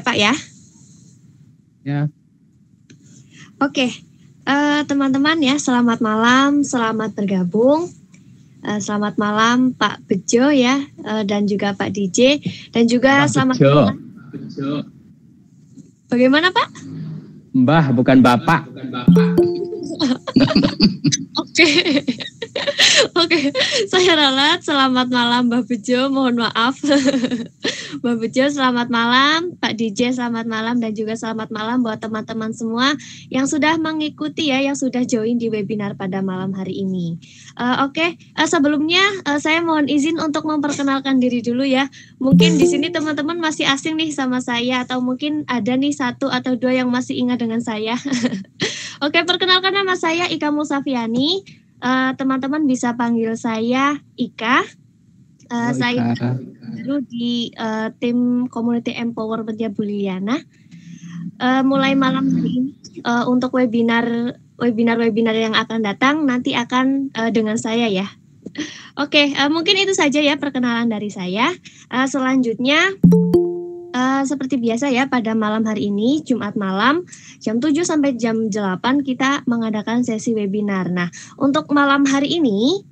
Pak ya? Ya. Oke, teman-teman ya, selamat malam, selamat bergabung. Selamat malam Pak Bejo ya, dan juga Pak DJ, dan juga Mbah selamat Bejo. malam. Bagaimana Pak? Mbah bukan Bapak. Oke. Oke, saya ralat. Selamat malam Mbah Bejo, mohon maaf. Mbah Bejo selamat malam, Pak DJ selamat malam, dan juga selamat malam buat teman-teman semua yang sudah mengikuti ya, yang sudah join di webinar pada malam hari ini. Sebelumnya saya mohon izin untuk memperkenalkan diri dulu ya. Mungkin di sini teman-teman masih asing nih sama saya, atau mungkin ada nih satu atau dua yang masih ingat dengan saya. Oke, perkenalkan nama saya Ika Musafiani. Teman-teman bisa panggil saya Ika. Saya baru di tim Community Empowerment Buliana. Mulai malam hari ini untuk webinar yang akan datang nanti akan dengan saya ya. Oke, mungkin itu saja ya perkenalan dari saya. Selanjutnya seperti biasa ya, pada malam hari ini Jumat malam jam 7 sampai jam 8 kita mengadakan sesi webinar. Nah, untuk malam hari ini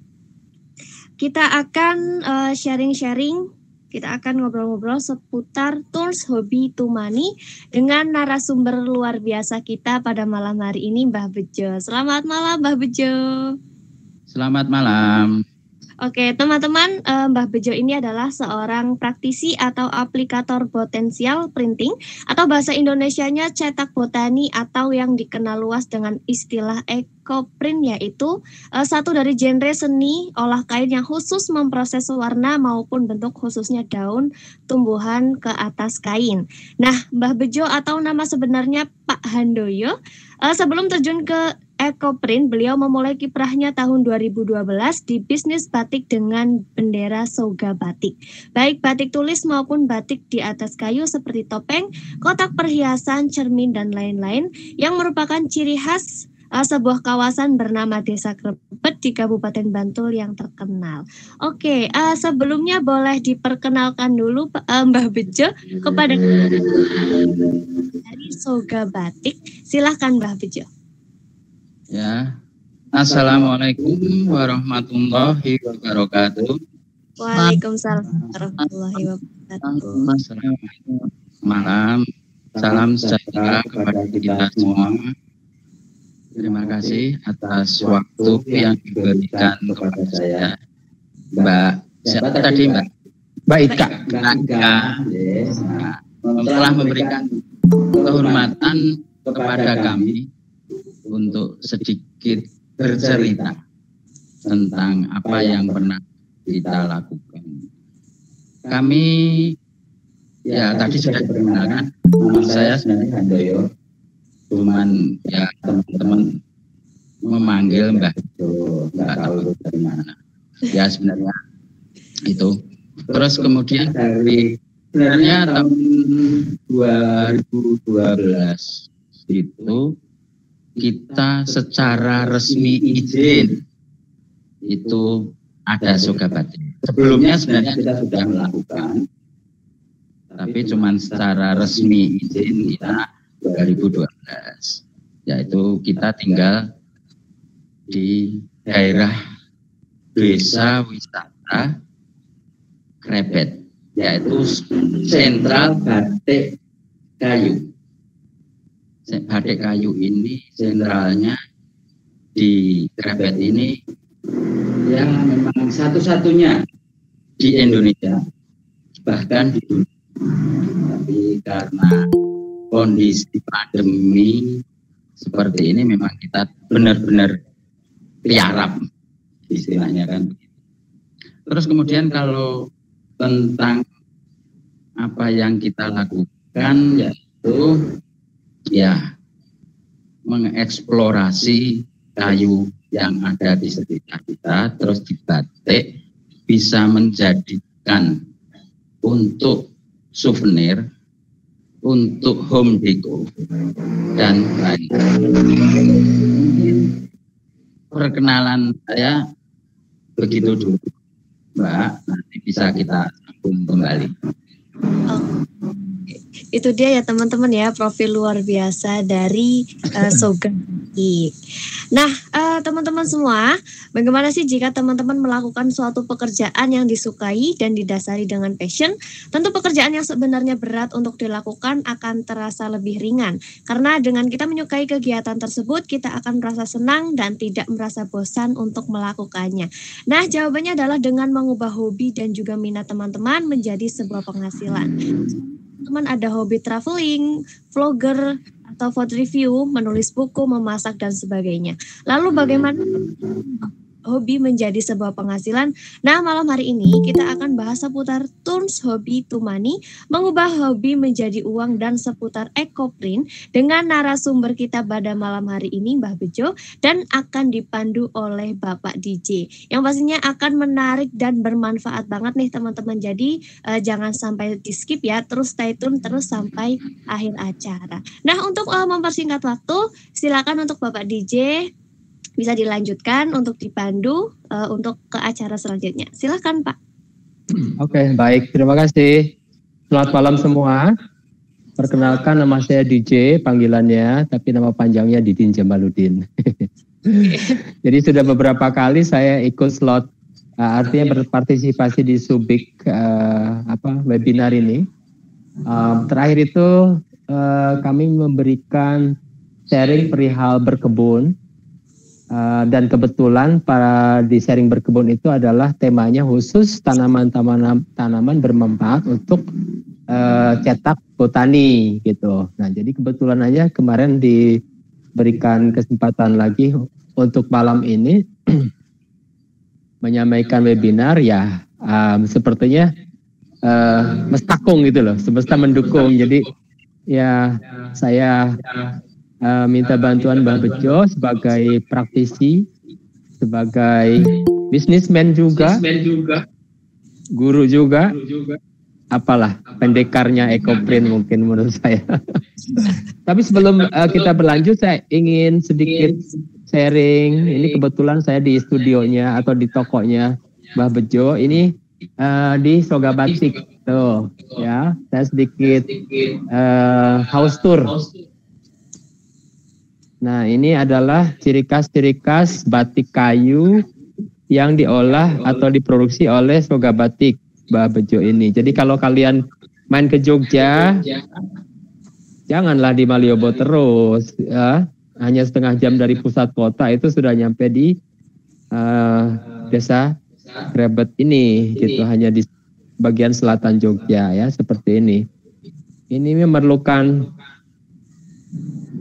kita akan sharing-sharing, kita akan ngobrol-ngobrol seputar tools hobby to money dengan narasumber luar biasa kita pada malam hari ini, Mbah Bejo. Selamat malam Mbah Bejo. Selamat malam. Oke, teman-teman, Mbah Bejo ini adalah seorang praktisi atau aplikator potensial printing, atau bahasa Indonesianya cetak botani, atau yang dikenal luas dengan istilah ekoprint, yaitu satu dari genre seni olah kain yang khusus memproses warna maupun bentuk, khususnya daun tumbuhan ke atas kain. Nah, Mbah Bejo atau nama sebenarnya Pak Handoyo, sebelum terjun ke ekoprint, beliau memulai kiprahnya tahun 2012 di bisnis batik dengan bendera Soga Batik. Baik batik tulis maupun batik di atas kayu seperti topeng, kotak perhiasan, cermin, dan lain-lain yang merupakan ciri khas sebuah kawasan bernama Desa Krebet di Kabupaten Bantul yang terkenal. Oke, sebelumnya boleh diperkenalkan dulu Mbah Bejo kepada dari Soga Batik. Silahkan Mbah Bejo. Ya, Assalamualaikum warahmatullahi wabarakatuh. Waalaikumsalam warahmatullahi wabarakatuh. Selamat malam, salam sejahtera kepada kita semua. Terima kasih atas waktu yang diberikan kepada saya, Mbak. Siapa tadi Mbak? Mbak Ika. Telah memberikan kehormatan kepada kami untuk sedikit bercerita tentang apa yang pernah kita lakukan. Kami ya tadi sudah diperkenalkan, nama saya sebenarnya Handoyo, cuman ya teman-teman memanggil Mbah Bejo, nggak tahu dari mana. Ya sebenarnya itu. Terus kemudian dari sebenarnya tahun 2012 itu kita secara resmi izin itu ada Soga Batik. Sebelumnya sebenarnya kita sudah melakukan, tapi cuman secara resmi izin kita 2012. Yaitu kita tinggal di daerah Desa Wisata Krebet, yaitu Sentral Batik Kayu. Batik kayu ini sentralnya di Krebet ini yang memang satu-satunya di Indonesia, bahkan di dunia. Tapi karena kondisi pandemi seperti ini memang kita benar-benar tiarap istilahnya kan. Terus kemudian kalau tentang apa yang kita lakukan yaitu ya mengeksplorasi kayu yang ada di sekitar kita, terus dibatik bisa menjadikan untuk souvenir, untuk home decor dan lain-lain. Perkenalan saya begitu dulu, Mbak. Nanti bisa kita sambung kembali. Itu dia ya teman-teman ya, profil luar biasa dari Soga. Nah, teman-teman semua, bagaimana sih jika teman-teman melakukan suatu pekerjaan yang disukai dan didasari dengan passion? Tentu pekerjaan yang sebenarnya berat untuk dilakukan akan terasa lebih ringan. Karena dengan kita menyukai kegiatan tersebut, kita akan merasa senang dan tidak merasa bosan untuk melakukannya. Nah, jawabannya adalah dengan mengubah hobi dan juga minat teman-teman menjadi sebuah penghasilan. Teman ada hobi traveling, vlogger, atau food review, menulis buku, memasak, dan sebagainya. Lalu bagaimana hobi menjadi sebuah penghasilan? Nah, malam hari ini kita akan bahas seputar Turns Hobby to Money, mengubah hobi menjadi uang, dan seputar ekoprint dengan narasumber kita pada malam hari ini, Mbah Bejo, dan akan dipandu oleh Bapak DJ. Yang pastinya akan menarik dan bermanfaat banget nih teman-teman. Jadi jangan sampai di skip ya, terus stay tune terus sampai akhir acara. Nah, untuk mempersingkat waktu, silakan untuk Bapak DJ bisa dilanjutkan untuk dipandu untuk ke acara selanjutnya. Silakan Pak. Oke, baik. Terima kasih. Selamat malam semua. Perkenalkan, nama saya DJ panggilannya, tapi nama panjangnya Didin Jamaludin. Jadi sudah beberapa kali saya ikut slot, artinya berpartisipasi di Subik webinar ini. Terakhir itu kami memberikan sharing perihal berkebun. Dan kebetulan di sharing berkebun itu adalah temanya khusus tanaman bermanfaat untuk cetak botani gitu. Nah, jadi kebetulan aja kemarin diberikan kesempatan lagi untuk malam ini menyampaikan webinar ya, sepertinya mestakung gitu loh, semesta mendukung. Jadi ya saya minta bantuan Mbah Bejo sebagai praktisi, sebagai bisnismen juga, guru juga, apalah pendekarnya ekoprint mungkin menurut saya. Tapi sebelum kita berlanjut, saya ingin sedikit sharing. Ini kebetulan saya di studionya atau di tokonya Mbah Bejo ini di Soga Batik tuh ya. Saya sedikit house tour. Nah, ini adalah ciri khas batik kayu yang diolah atau diproduksi oleh Soga Batik Mbah Bejo ini. Jadi kalau kalian main ke Jogja, janganlah di Maliobo terus, ya. Hanya setengah jam dari pusat kota itu sudah nyampe di desa Grebet ini, gitu. Hanya di bagian selatan Jogja, ya, seperti ini. Ini memerlukan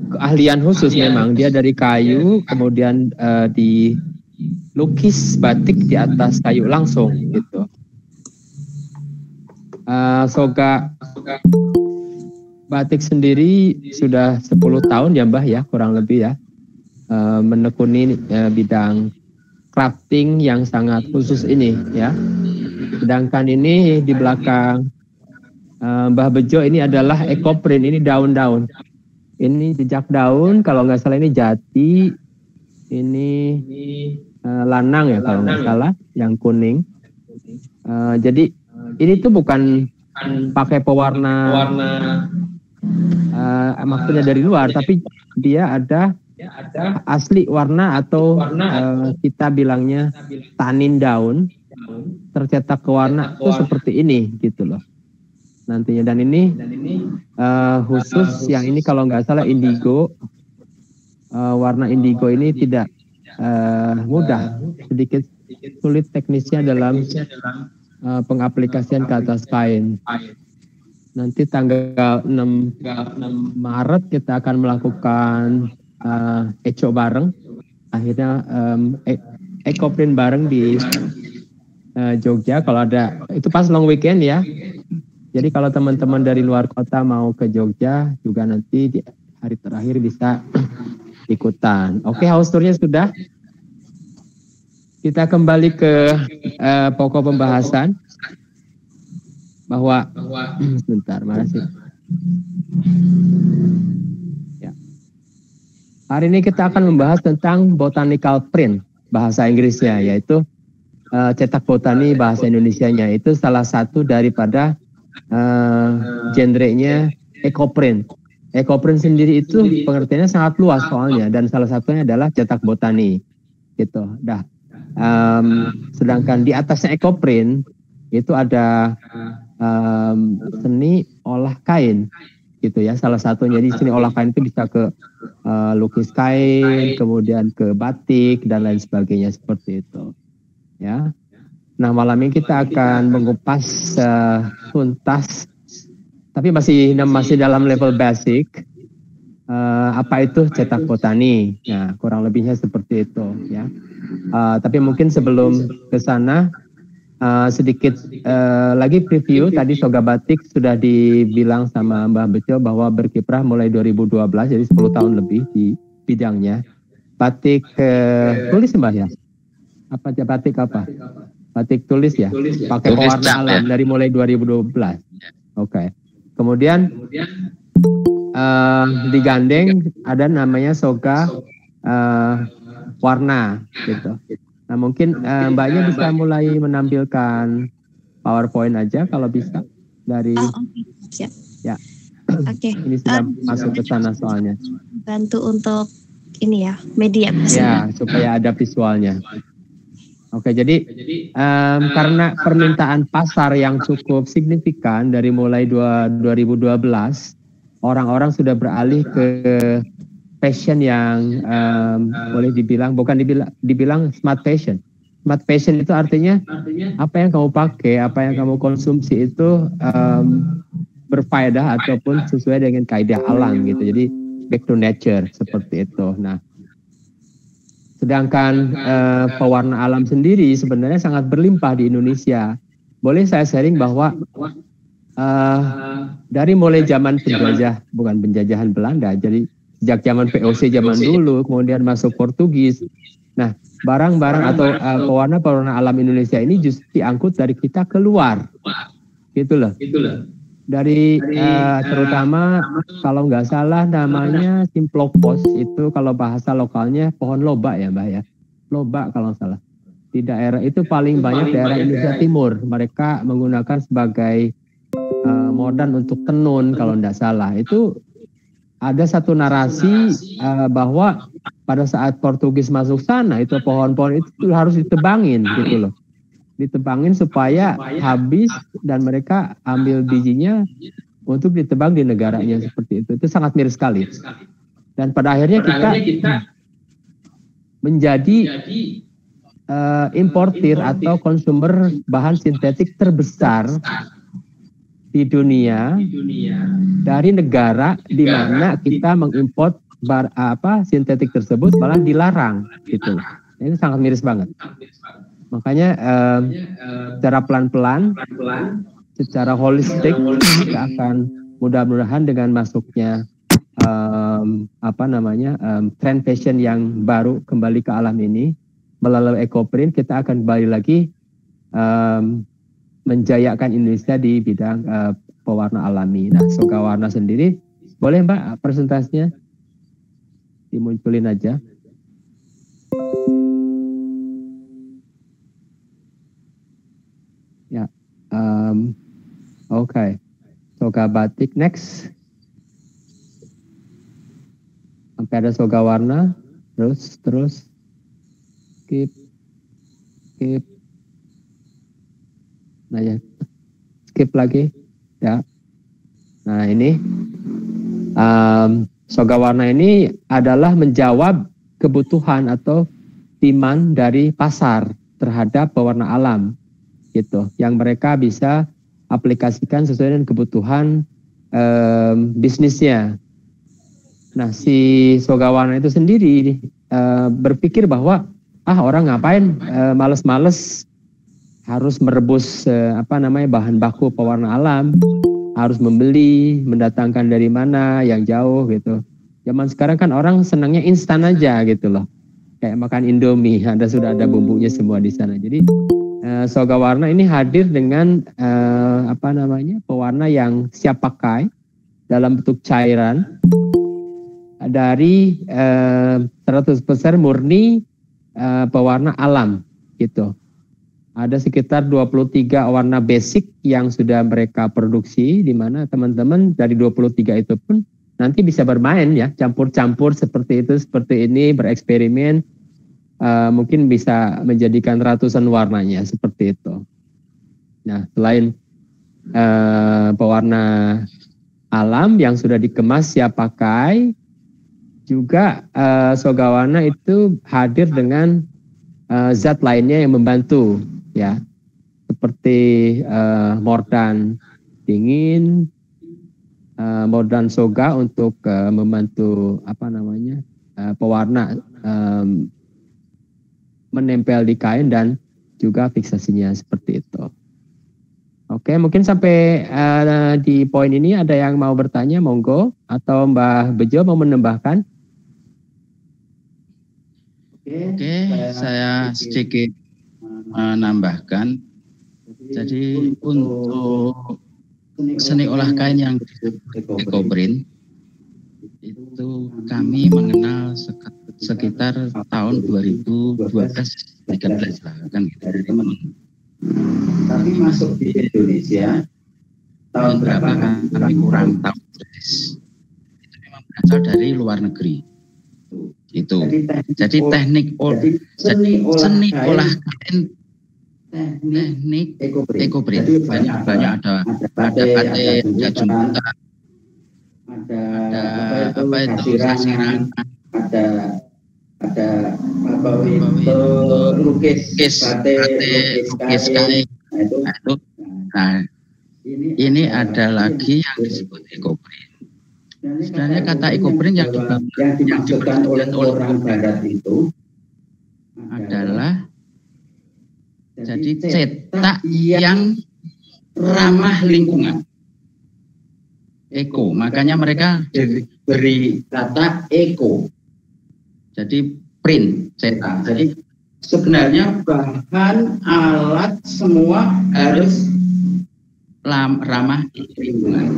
keahlian khusus memang. Dia dari kayu, kemudian dilukis batik di atas kayu langsung gitu. Soga Batik sendiri sudah 10 tahun ya Mbah ya, kurang lebih ya, menekuni bidang crafting yang sangat khusus ini ya. Sedangkan ini di belakang Mbah Bejo ini adalah ekoprint, ini daun-daun. Ini jejak daun, kalau nggak salah ini jati, ini lanang ya kalau nggak salah, yang kuning. Jadi ini tuh bukan pakai pewarna maksudnya dari luar, tapi dia ada asli warna atau kita bilangnya tanin daun tercetak ke warna itu seperti ini gitu loh nantinya. Dan ini khusus yang ini kalau nggak salah indigo, warna indigo ini tidak mudah, sedikit sulit teknisnya dalam pengaplikasian ke atas kain. Nanti tanggal 6 Maret kita akan melakukan eco bareng, akhirnya ekoprint bareng di Jogja. Kalau ada itu pas long weekend ya. Jadi kalau teman-teman dari luar kota mau ke Jogja juga nanti di hari terakhir bisa ikutan. Oke, house tournya sudah. Kita kembali ke pokok pembahasan bahwa sebentar, makasih. Ya. Hari ini kita akan membahas tentang botanical print bahasa Inggrisnya, yaitu cetak botani bahasa Indonesianya. Itu salah satu daripada genrenya ekoprint. Ekoprint sendiri itu pengertiannya sangat luas soalnya, dan salah satunya adalah cetak botani gitu. Sedangkan di atasnya ekoprint itu ada seni olah kain gitu ya, salah satunya. Di sini olah kain itu bisa ke lukis kain, kemudian ke batik dan lain sebagainya seperti itu ya. Nah, malam ini kita akan mengupas tuntas, tapi masih dalam level basic, apa itu cetak botani. Nah, kurang lebihnya seperti itu ya. Tapi mungkin sebelum ke sana sedikit lagi preview. Tadi Soga Batik sudah dibilang sama Mbah Bejo bahwa berkiprah mulai 2012, jadi 10 tahun lebih di bidangnya. Batik tulis Mbah ya? Apa batik apa? Batik tulis ya? Pakai pewarna alam dari mulai 2012. Oke. Kemudian digandeng ada namanya Soga warna gitu. Nah, mungkin Mbaknya bisa mulai menampilkan PowerPoint aja kalau bisa dari siap. Ya. Oke. Ini sudah masuk ke sana soalnya. Bantu untuk ini ya, media. Ya, supaya ada visualnya. Oke, jadi karena permintaan pasar yang cukup signifikan dari mulai 2012, orang-orang sudah beralih ke fashion yang boleh dibilang, bukan dibilang smart fashion. Smart fashion itu artinya apa yang kamu pakai, apa yang kamu konsumsi itu berfaedah ataupun sesuai dengan kaidah alam gitu. Jadi back to nature seperti itu. Nah, sedangkan pewarna alam sendiri sebenarnya sangat berlimpah di Indonesia. Boleh saya sharing bahwa dari mulai zaman penjajahan Belanda, jadi sejak zaman VOC zaman dulu, kemudian masuk Portugis. Nah, barang-barang atau pewarna alam Indonesia ini justru diangkut dari kita keluar, gitu loh. Dari terutama kalau nggak salah namanya Simplopos, itu kalau bahasa lokalnya pohon lobak ya Mbak ya, lobak kalau nggak salah. Di daerah itu paling banyak daerah Indonesia Timur, mereka menggunakan sebagai modal untuk tenun kalau nggak salah. Itu ada satu narasi bahwa pada saat Portugis masuk sana itu pohon-pohon itu harus ditebangin gitu loh. Ditebangin supaya habis dan mereka ambil bijinya untuk ditebang di negaranya seperti itu. Itu sangat miris sekali. Dan pada akhirnya kita menjadi importir atau konsumer bahan sintetik terbesar di dunia dari negara di mana kita mengimpor sintetik tersebut malah dilarang gitu. Ini sangat miris banget. Makanya secara pelan-pelan, secara holistik kita akan mudah-mudahan dengan masuknya tren fashion yang baru kembali ke alam ini melalui ekoprint, kita akan kembali lagi menjayakan Indonesia di bidang pewarna alami. Nah, Soga Warna sendiri, boleh Mbak presentasinya dimunculin aja. Ya, oke. Soga Batik next. Sampai ada Soga Warna, terus skip. Nah ya, skip lagi. Ya. Nah ini Soga Warna ini adalah menjawab kebutuhan atau demand dari pasar terhadap pewarna alam gitu, yang mereka bisa aplikasikan sesuai dengan kebutuhan bisnisnya. Nah, si Soga Warna itu sendiri berpikir bahwa orang ngapain males-males harus merebus bahan baku pewarna alam, harus membeli, mendatangkan dari mana yang jauh gitu. Zaman sekarang kan orang senangnya instan aja gitu loh, kayak makan Indomie, sudah ada bumbunya semua di sana. Jadi Soga Warna ini hadir dengan pewarna yang siap pakai dalam bentuk cairan dari 100% murni pewarna alam gitu. ada sekitar 23 warna basic yang sudah mereka produksi, di mana teman-teman dari 23 itu pun nanti bisa bermain ya, campur-campur seperti itu, seperti ini, bereksperimen, mungkin bisa menjadikan ratusan warnanya seperti itu. Nah, selain pewarna alam yang sudah dikemas siap pakai, juga Sogawana itu hadir dengan zat lainnya yang membantu ya, seperti mordan dingin, mordan soga untuk membantu pewarna menempel di kain dan juga fiksasinya seperti itu. Oke, mungkin sampai di poin ini ada yang mau bertanya, monggo, atau Mbah Bejo mau menambahkan? Oke, saya sedikit menambahkan. Jadi untuk seni olah kain yang disebut ekoprint itu kami mengenal sekitar tahun 2012-13 lah kan gitu. Tapi masuk di Indonesia tahun berapa kami kurang tahu. Itu memang berasal dari luar negeri. Itu. Jadi teknik seni olah kain, teknik ekoprint. Banyak ada batik, ada jembatan, ada apa itu kasiran, ada lukis kain. Nah, ini ada lagi yang disebut ekoprint. Sebenarnya kata ekoprint yang dimaksudkan oleh orang barat itu adalah jadi cetak yang ramah lingkungan. Eko, makanya mereka diberi kata eko. Jadi print, cetak. Jadi sebenarnya bahan alat semua harus ramah lingkungan.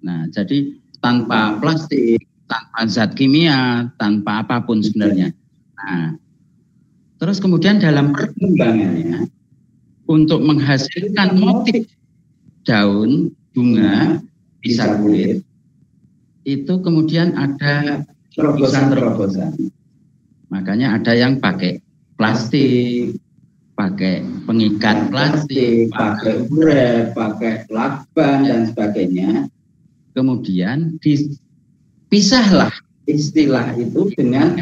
Nah, jadi tanpa plastik, tanpa zat kimia, tanpa apapun sebenarnya. Nah, terus kemudian dalam perkembangannya untuk menghasilkan motif daun, bunga, bisa kulit, itu kemudian ada terobosan. Makanya ada yang pakai plastik, pakai pengikat plastik, pakai uret, pakai lakban dan sebagainya. Kemudian dipisahlah istilah itu dengan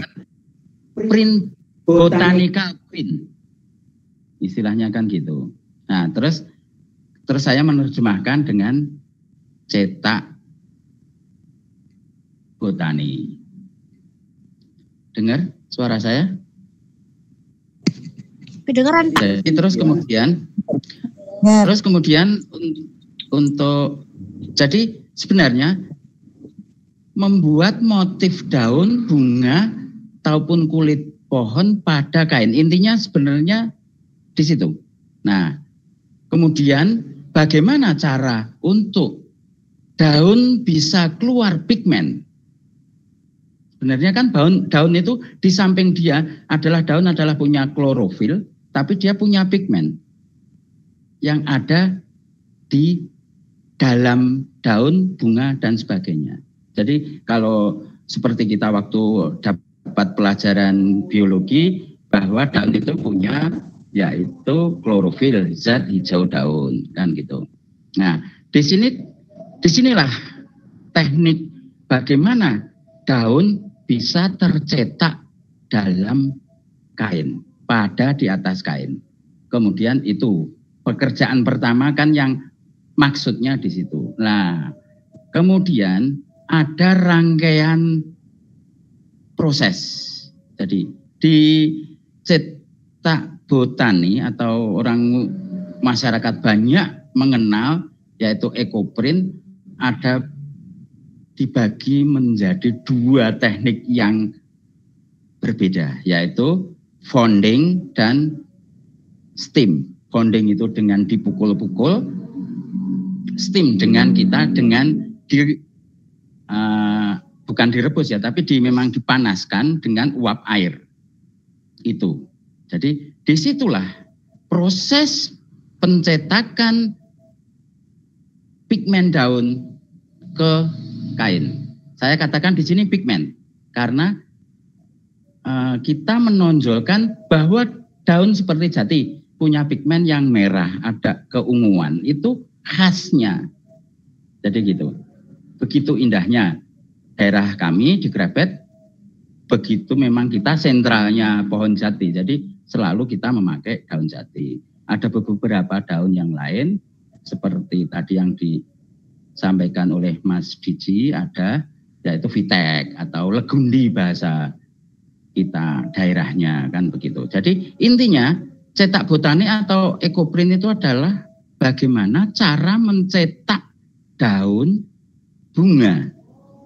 print, botanical print. Istilahnya kan gitu. Nah, terus saya menerjemahkan dengan cetak botani. Dengar suara saya? Kedengaran. Jadi terus kemudian untuk jadi sebenarnya membuat motif daun, bunga, ataupun kulit pohon pada kain. Intinya sebenarnya di situ. Nah, kemudian bagaimana cara untuk daun bisa keluar pigmen? Sebenarnya kan daun itu di samping dia daun adalah punya klorofil, tapi dia punya pigmen yang ada di dalam daun, bunga, dan sebagainya. Jadi kalau seperti kita waktu dapat pelajaran biologi bahwa daun itu punya yaitu klorofil, zat hijau daun, kan gitu. Nah, disinilah teknik bagaimana daun bisa tercetak dalam kain, di atas kain. Kemudian itu pekerjaan pertama kan yang maksudnya di situ. Nah, kemudian ada rangkaian proses. Jadi di cetak botani atau orang masyarakat banyak mengenal yaitu ekoprint ada dibagi menjadi dua teknik yang berbeda, yaitu founding dan steam. Founding itu dengan dipukul-pukul, steam dengan bukan direbus ya, tapi memang dipanaskan dengan uap air. Itu. Jadi disitulah proses pencetakan pigmen daun ke kain. Saya katakan di sini pigmen karena kita menonjolkan bahwa daun seperti jati punya pigmen yang merah, ada keunguan, itu khasnya. Jadi gitu. Begitu indahnya daerah kami di Krebet, begitu memang kita sentralnya pohon jati. Jadi selalu kita memakai daun jati. Ada beberapa daun yang lain seperti tadi yang disampaikan oleh Mas Diji, ada yaitu Vitek atau Legundi bahasa kita daerahnya, kan begitu. Jadi intinya cetak botani atau ekoprint itu adalah bagaimana cara mencetak daun, bunga,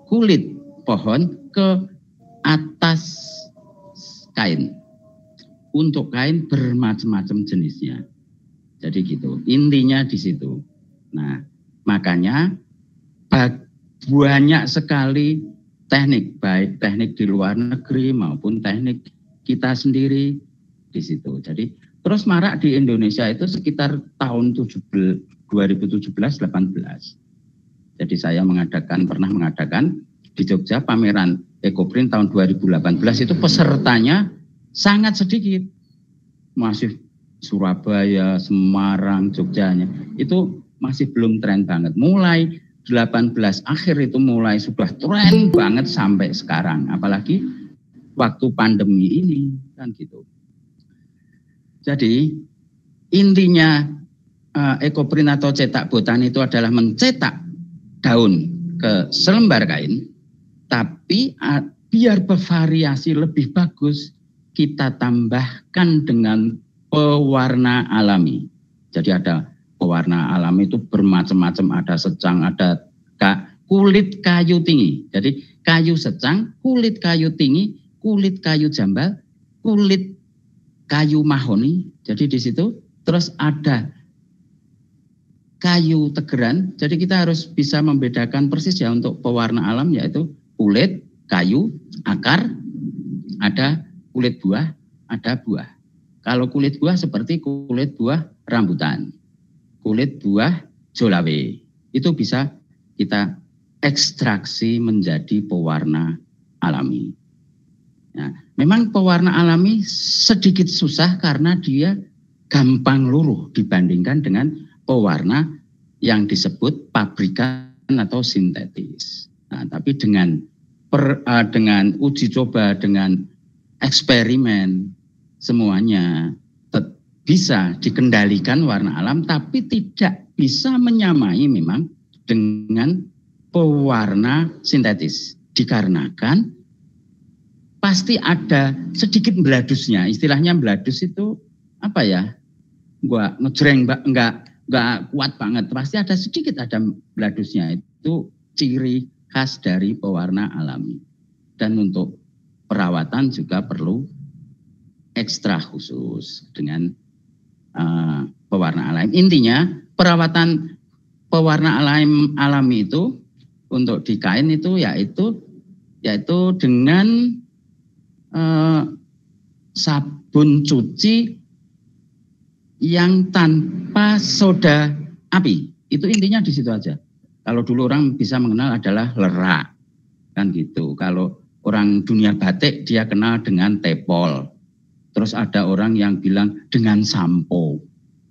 kulit pohon ke atas kain. Untuk kain bermacam-macam jenisnya. Jadi gitu. Intinya di situ. Nah, makanya banyak sekali teknik, baik teknik di luar negeri maupun teknik kita sendiri di situ. Jadi terus marak di Indonesia itu sekitar tahun 2017-18. Jadi saya pernah mengadakan di Jogja pameran ekoprint tahun 2018 itu pesertanya sangat sedikit. Masih Surabaya, Semarang, Jogjanya itu masih belum tren banget. Mulai 18 akhir itu mulai sudah tren banget sampai sekarang. Apalagi waktu pandemi ini kan gitu. Jadi intinya ekoprint atau cetak botani itu adalah mencetak daun ke selembar kain, tapi biar bervariasi lebih bagus, kita tambahkan dengan pewarna alami. Jadi ada pewarna alami itu bermacam-macam, ada secang, ada kulit kayu tinggi. Jadi kayu secang, kulit kayu tinggi, kulit kayu jambal, kulit kayu mahoni. Jadi di situ terus ada kayu tegeran. Jadi kita harus bisa membedakan persis ya untuk pewarna alam, yaitu kulit, kayu, akar, ada kulit buah, ada buah. Kalau kulit buah seperti kulit buah rambutan, kulit buah jolawe, itu bisa kita ekstraksi menjadi pewarna alami. Nah, memang pewarna alami sedikit susah karena dia gampang luruh dibandingkan dengan pewarna yang disebut pabrikan atau sintetis. Nah, tapi dengan uji coba, dengan eksperimen, semuanya bisa dikendalikan warna alam, tapi tidak bisa menyamai memang dengan pewarna sintetis. Dikarenakan pasti ada sedikit beladusnya. Istilahnya beladus itu apa ya? Ngejreng enggak kuat banget. Pasti ada sedikit ada beladusnya. Itu ciri khas dari pewarna alami. Dan untuk perawatan juga perlu ekstra khusus dengan pewarna alami. Intinya perawatan pewarna alami itu untuk di kain itu yaitu dengan sabun cuci yang tanpa soda api. Itu intinya di situ aja. Kalau dulu orang bisa mengenal adalah lerak, kan gitu. Kalau orang dunia batik dia kenal dengan tepol. Terus ada orang yang bilang dengan sampo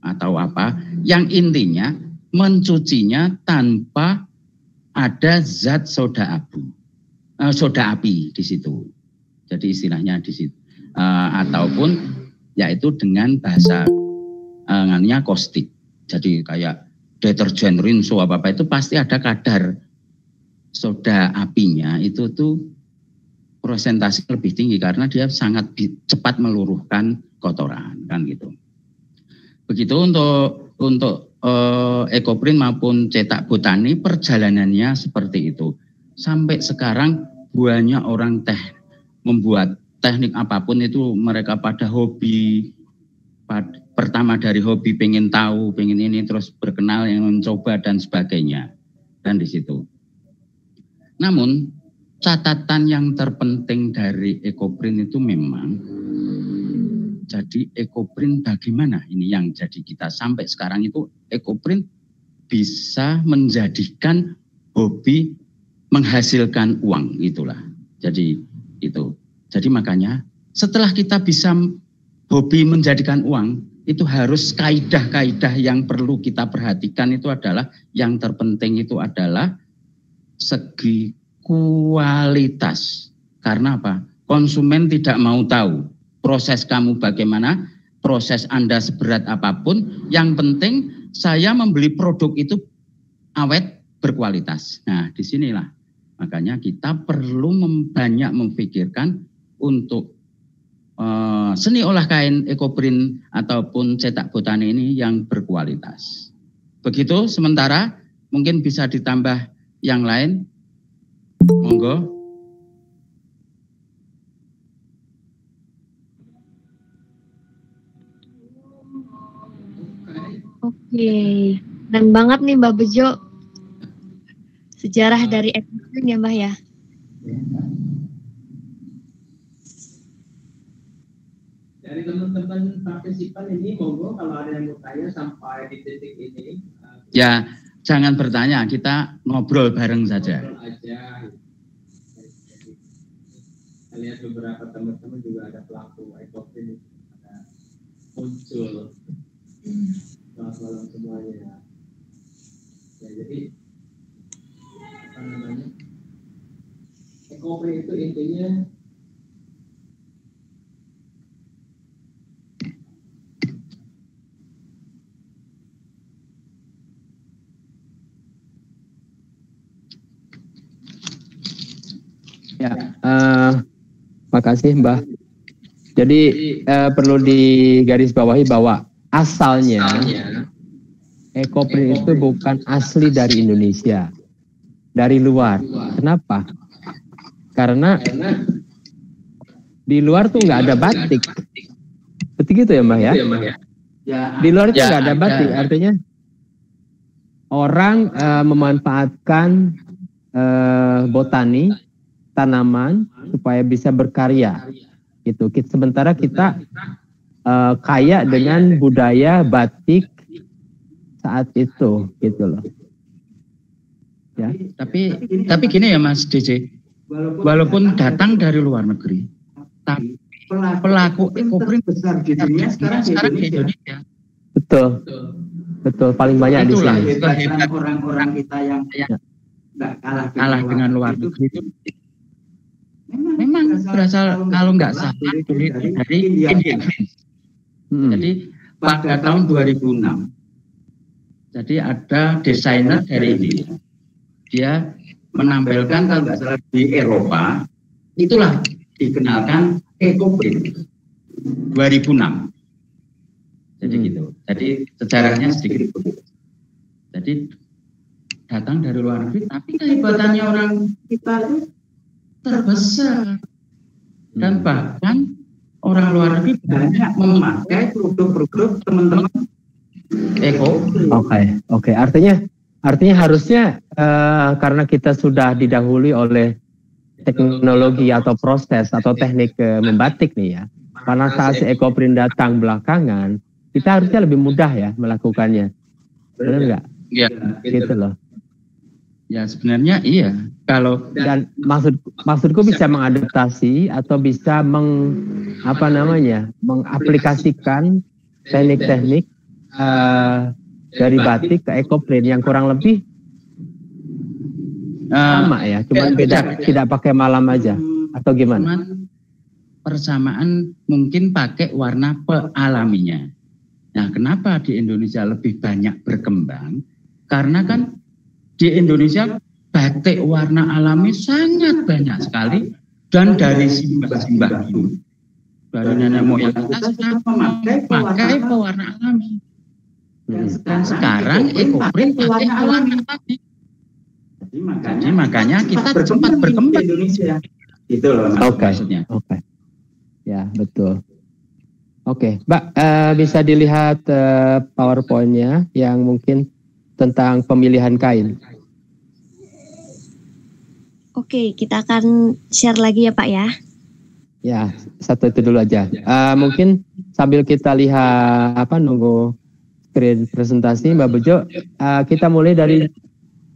atau apa. Yang intinya mencucinya tanpa ada zat soda api di situ. Jadi istilahnya di situ. Ataupun yaitu dengan bahasa kostik. Jadi kayak deterjen rinso apa itu pasti ada kadar soda apinya itu tuh persentase lebih tinggi karena dia sangat cepat meluruhkan kotoran, kan gitu. Begitu untuk ekoprint maupun cetak botani perjalanannya seperti itu. Sampai sekarang banyak orang membuat teknik apapun itu mereka pada hobi. Pertama dari hobi pengen tahu, pengen ini, terus berkenal, yang mencoba dan sebagainya. Dan di situ. Namun catatan yang terpenting dari ekoprint itu memang jadi ekoprint bagaimana? Ini yang jadi kita sampai sekarang itu ekoprint bisa menjadikan hobi menghasilkan uang, itulah. Jadi itu. Jadi makanya setelah kita bisa hobi menjadikan uang, itu harus kaidah-kaidah yang perlu kita perhatikan itu adalah yang terpenting itu adalah segi kualitas. Karena apa? Konsumen tidak mau tahu proses kamu bagaimana, proses Anda seberat apapun, yang penting saya membeli produk itu awet berkualitas. Nah, disinilah makanya kita perlu banyak memikirkan untuk seni olah kain ekoprint ataupun cetak botani ini yang berkualitas. Begitu sementara, mungkin bisa ditambah yang lain. Monggo. Oke, keren banget nih Mbak Bejo. Sejarah dari ekoprint ya Mbak ya. Dari teman-teman partisipan ini, monggo kalau ada yang mau tanya sampai di titik ini. Ya, jangan bertanya, kita ngobrol bareng saja. Ngobrol aja. Saya lihat beberapa teman-teman juga ada pelaku ekoprint ada muncul. Selamat malam semuanya. Ya, jadi apa namanya? Ekoprint itu intinya ya, makasih Mbak. Jadi perlu digarisbawahi bahwa asalnya ekoprint itu bukan asli dari Indonesia, dari luar. Kenapa? Karena di luar tuh nggak ada batik. Betul gitu ya Mbak ya? Di luar itu nggak ada batik, artinya orang memanfaatkan botani, tanaman supaya bisa berkarya. Gitu. Sementara kita kaya dengan budaya batik saat itu, gitu loh. Ya. Tapi gini ya Mas DJ, walaupun datang dari luar negeri, tapi pelaku ekoprint besar di dunia sekarang di Indonesia. Betul, betul, paling banyak di sini. Orang-orang kita yang nggak kalah dengan luar negeri itu. Memang berasal kalau nggak salah dari Indian Prince. Jadi pada tahun 2006, jadi ada desainer dari India, dia menampilkan kalau nggak salah di Eropa, itulah dikenalkan ekoprint 2006. Jadi gitu. Jadi sejarahnya sedikit begitu. Jadi datang dari luar negeri, tapi kehebatannya orang kita itu terbesar, dan bahkan orang luar negeri banyak memakai produk-produk teman-teman eko. Oke. Artinya harusnya karena kita sudah didahului oleh teknologi atau proses atau teknik membatik nih ya. Karena saat si ekoprint datang belakangan, kita harusnya lebih mudah ya melakukannya. Benar nggak? Iya. Gitu loh. Ya sebenarnya iya. Dan maksudku bisa mengadaptasi atau bisa mengaplikasikan teknik-teknik dari batik ke ekoprint yang kurang lebih sama ya, cuma beda tidak pakai malam aja atau gimana? Persamaan mungkin pakai warna pealaminya. Nah, kenapa di Indonesia lebih banyak berkembang? Karena kan di Indonesia batik warna alami sangat banyak sekali, dan dari simbah-simbah dulu, dari nenek moyang kita sudah memakai pewarna alami. Dan sekarang ekoprint pakai pewarna alami. Jadi makanya kita cepat berkembang di Indonesia. Itu loh maksudnya. Oke. Ya betul. Oke, Mbak bisa dilihat PowerPoint-nya yang mungkin tentang pemilihan kain. Oke, kita akan share lagi ya Pak ya. Ya, satu itu dulu aja. Mungkin sambil kita lihat nunggu screen presentasi Mbak Bejo, kita mulai dari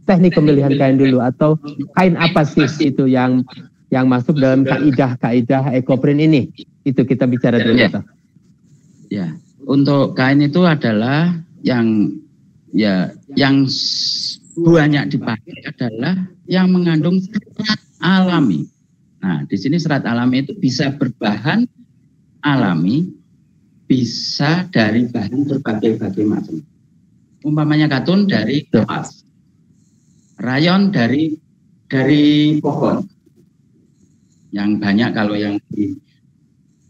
teknik pemilihan kain dulu, atau kain apa sih itu yang masuk dalam kaidah ekoprint ini? Itu kita bicara dulu. Ya, untuk kain itu adalah yang banyak dipakai adalah yang mengandung serat alami. Nah, di sini serat alami itu bisa berbahan alami, bisa dari bahan berbagai macam. Umpamanya katun dari kapas, rayon dari pohon. Yang banyak kalau yang di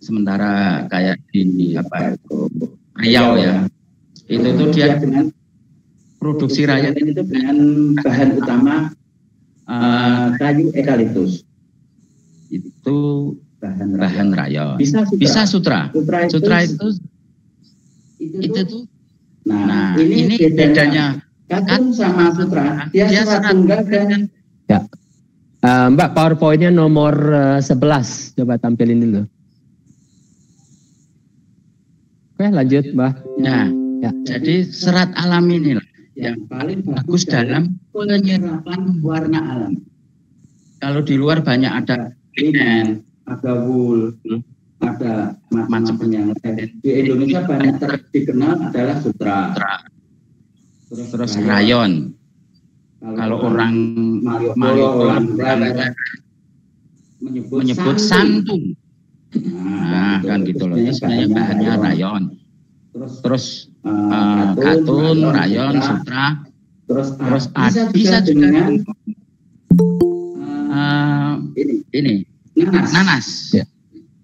sementara kayak di Riau ya, itu dia dengan produksi rayon itu dengan bahan utama kayu eukaliptus. Itu bahan rayon. Bisa sutra. Sutra itu tuh. Nah, ini bedanya katun sama sutra. Dia serat tunggal dan ya. Mbak, PowerPoint-nya nomor 11. Coba tampilin dulu. Oke, lanjut, Mbak. Nah, ya. Jadi serat alami inilah yang paling bagus dalam penyerapan warna alam. Kalau di luar banyak ada linen, ada wool, ada macam yang lain. Di Indonesia banyak dikenal adalah sutra. Terus rayon. Kalau orang Malioboro menyebut santung. Nah, kan gitu loh. Ini sebenarnya bahannya rayon. Terus katun, rayon, sutra. Terus bisa juga ini nanas. Ya.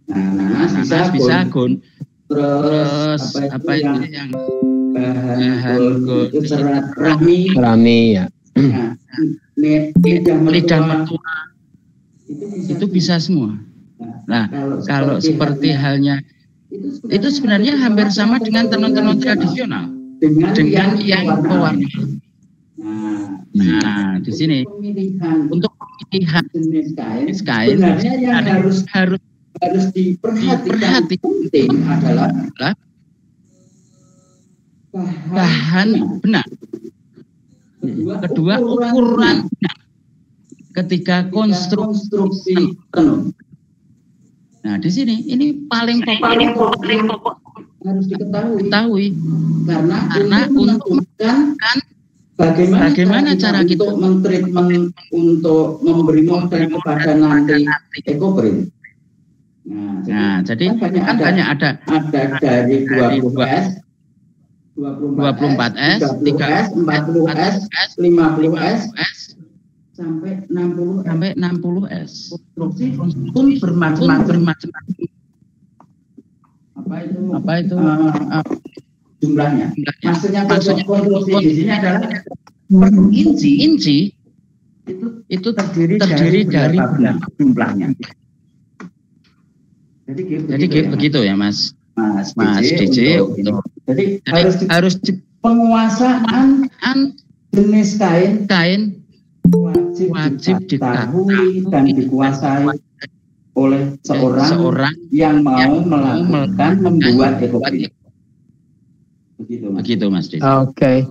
Nanas bisa gun. Terus apa itu yang bahan serat rami ya. Nah, lidah mertua itu bisa semua. Nah, kalau seperti halnya itu sebenarnya hampir sama dengan tenun-tenun tradisional dengan yang pewarna. Nah, di sini untuk pemilihan jenis kain sebenarnya harus diperhatikan adalah bahan benar. Kedua, ukuran ketika konstruksi tenun. Nah, di sini ini paling pokok harus diketahui karena untuk bagaimana cara kita mentreatment untuk memberi model kepada nanti ekoprint. Nah, jadi kan banyak ada dari 20S, 24S, 30S, 40S, 50S, sampai 60S. Konstruksi pun bermacam-macam. Apa itu jumlahnya? Maksudnya konstruksi di sini adalah inci itu terdiri dari jumlahnya. Jadi begitu ya Mas DJ. Jadi harus penguasaan jenis kain wajib diketahui dan dikuasai oleh seorang yang mau melakukan membuat ekoprint. Begitu Mas DJ. Oke.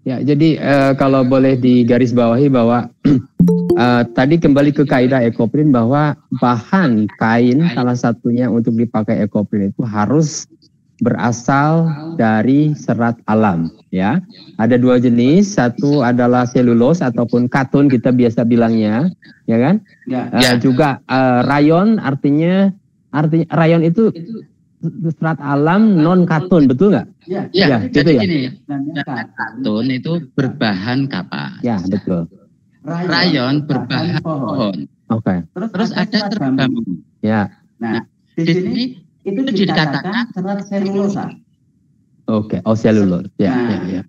Ya, jadi kalau boleh digarisbawahi bahwa tadi kembali ke kaidah ekoprint bahwa bahan kain salah satunya untuk dipakai ekoprint itu harus berasal dari serat alam, ya. Ada dua jenis, satu adalah selulose ataupun katun kita biasa bilangnya, ya kan? Ya. Juga rayon artinya rayon itu serat alam non katun, betul nggak? Ya, gitu ya. Gini, katun itu berbahan kapas. Ya, betul. Rayon berbahan pohon. Oke. Terus ada terbambu. Ya. Nah, di sini itu dikatakan serat selulosa. Oke, selulose. Ya, nah, ya.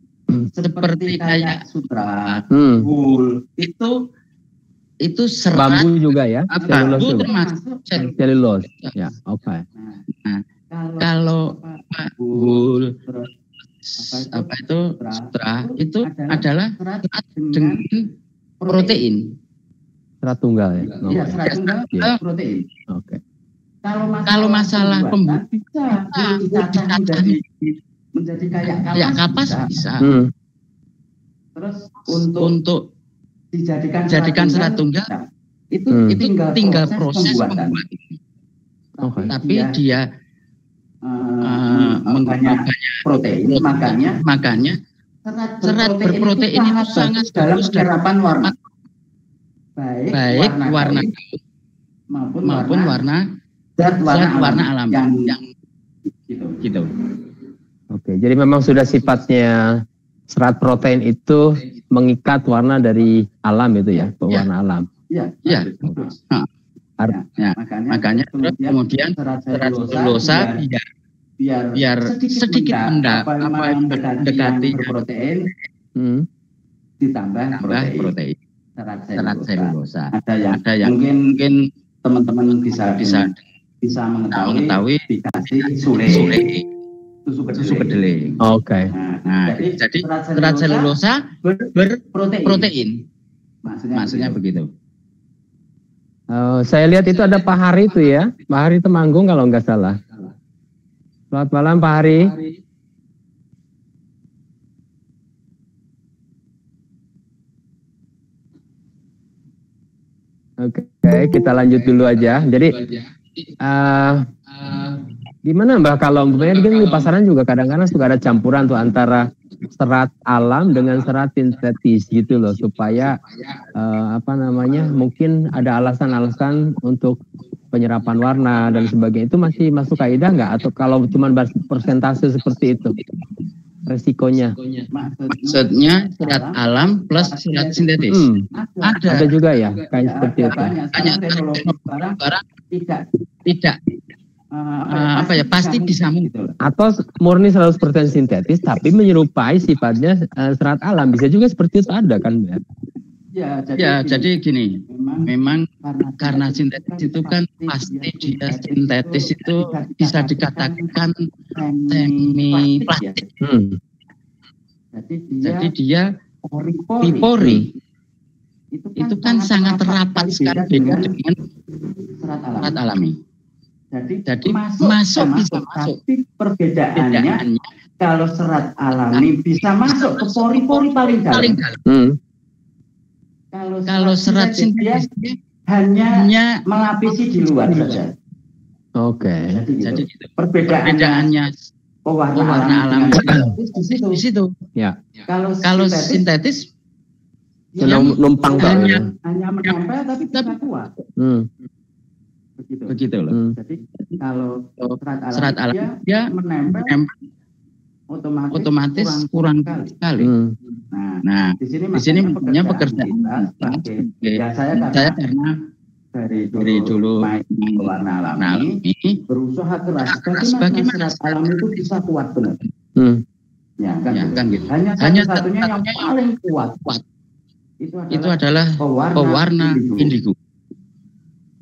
Seperti kayak sutra, wool, itu serat. Bambu juga ya. Bambu termasuk selulose. Ya, oke. Nah, kalau wool, apa itu sutra, itu adalah serat dengan protein. Serat tunggal ya. Iya, serat tunggal protein. Oke. Kalau masalah pembuatan bisa menjadi kayak kapas bisa. Terus untuk dijadikan serat tunggal itu tinggal proses pembuatan. Tapi dia menggunakan protein, makanya serat berprotein itu sangat dalam penyerapan warna, baik warna maupun zat warna alami yang gitu. Oke, jadi memang sudah sifatnya serat protein itu mengikat warna dari alam itu ya, warna alam. Iya. Makanya kemudian serat selulosa biar sedikit mendekati protein, ditambah protein. Serat selulosa. Ada yang mungkin teman-teman bisa mengetahui dikasih sule. Susu kedelai. Oke. Nah, jadi serat selulosa berprotein. Maksudnya begitu. Saya lihat itu ada Pak Hari itu ya. Pak Hari Temanggung kalau nggak salah. Selamat malam Pak Hari. Oke, kita lanjut dulu aja. Jadi gimana Mbak kalau umpamanya di pasaran juga kadang-kadang suka ada campuran tuh antara serat alam dengan serat sintetis gitu loh, supaya mungkin ada alasan-alasan untuk penyerapan warna dan sebagainya. Itu masih masuk kaidah nggak? Atau kalau cuma persentase seperti itu resikonya? Maksudnya serat alam plus serat sintetis. Ada juga ya kayak seperti itu. Hanya barang tidak pasti disambung gitu. Atau murni 100% sintetis tapi menyerupai sifatnya serat alam, bisa juga seperti itu, ada kan Mbak? Jadi gini, memang karena sintetis itu kan pasti dia sintetis itu bisa dikatakan semi plastik. Jadi dia pori itu kan sangat rapat sekali dengan serat alami. Jadi masuk bisa masuk. Tapi perbedaannya kalau serat alami bisa masuk ke pori-pori paling dalam. Kalau serat sintetis hanya melapisi di luar saja. Oke. Jadi perbedaannya warna alami di situ. Ya. Kalau sintetis numpang hanya menempel tapi tidak kuat. Begitu loh. Jadi kalau serat alami dia menempel otomatis kurang sekali. Nah, di sini punya pekerjaan saya karena dari dulu warna alami berusaha keras bagaimana serat alami itu bisa kuat benar. Ya kan gitu. Hanya satunya yang paling kuat itu adalah pewarna indigo.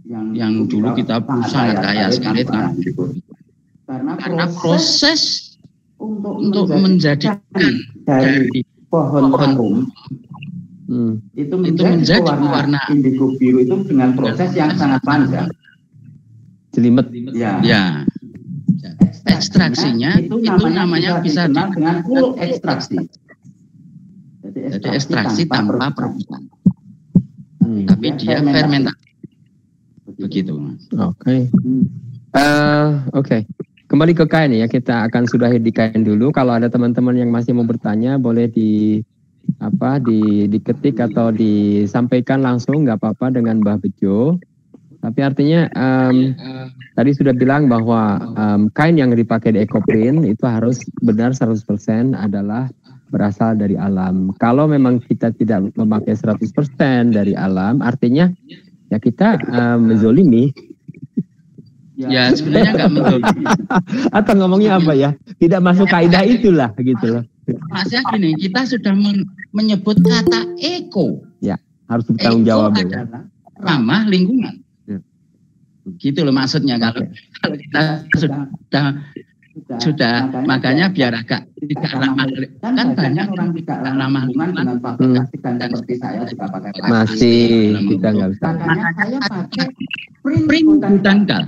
Yang dulu kita sangat kaya sekali kan, karena proses untuk menjadikan dari pohon harum itu menjadi warna indigo biru itu dengan proses yang sangat panjang, jelimet. Ya. Ekstraksinya itu namanya bisa dengan full ekstraksi. Jadi ekstraksi tanpa perubahan. Tapi dia fermentasi. Begitu. Oke. Kembali ke kain ya, kita akan sudahi di kain dulu. Kalau ada teman-teman yang masih mau bertanya boleh diketik atau disampaikan langsung, nggak apa-apa dengan Mbah Bejo. Tapi artinya tadi sudah bilang bahwa kain yang dipakai di Ekoprint itu harus benar 100% adalah berasal dari alam. Kalau memang kita tidak memakai 100% dari alam, artinya ya kita menzolimi. Ya sebenarnya nggak menzolimi. Atau ngomongnya apa ya? Tidak masuk kaidah itulah gitu loh. Maksudnya gini, kita sudah menyebut kata eko. Ya, harus bertanggung jawab. Eko adalah ramah lingkungan. Gitu loh maksudnya. Kalau kita sudah makanya biar agak tidak ramah, kan banyak orang tidak ramah lingkungan dengan pakai plastik dan seperti saya juga pakai plastik. Masih kita nggak bisa. Makanya saya pakai print tanggal.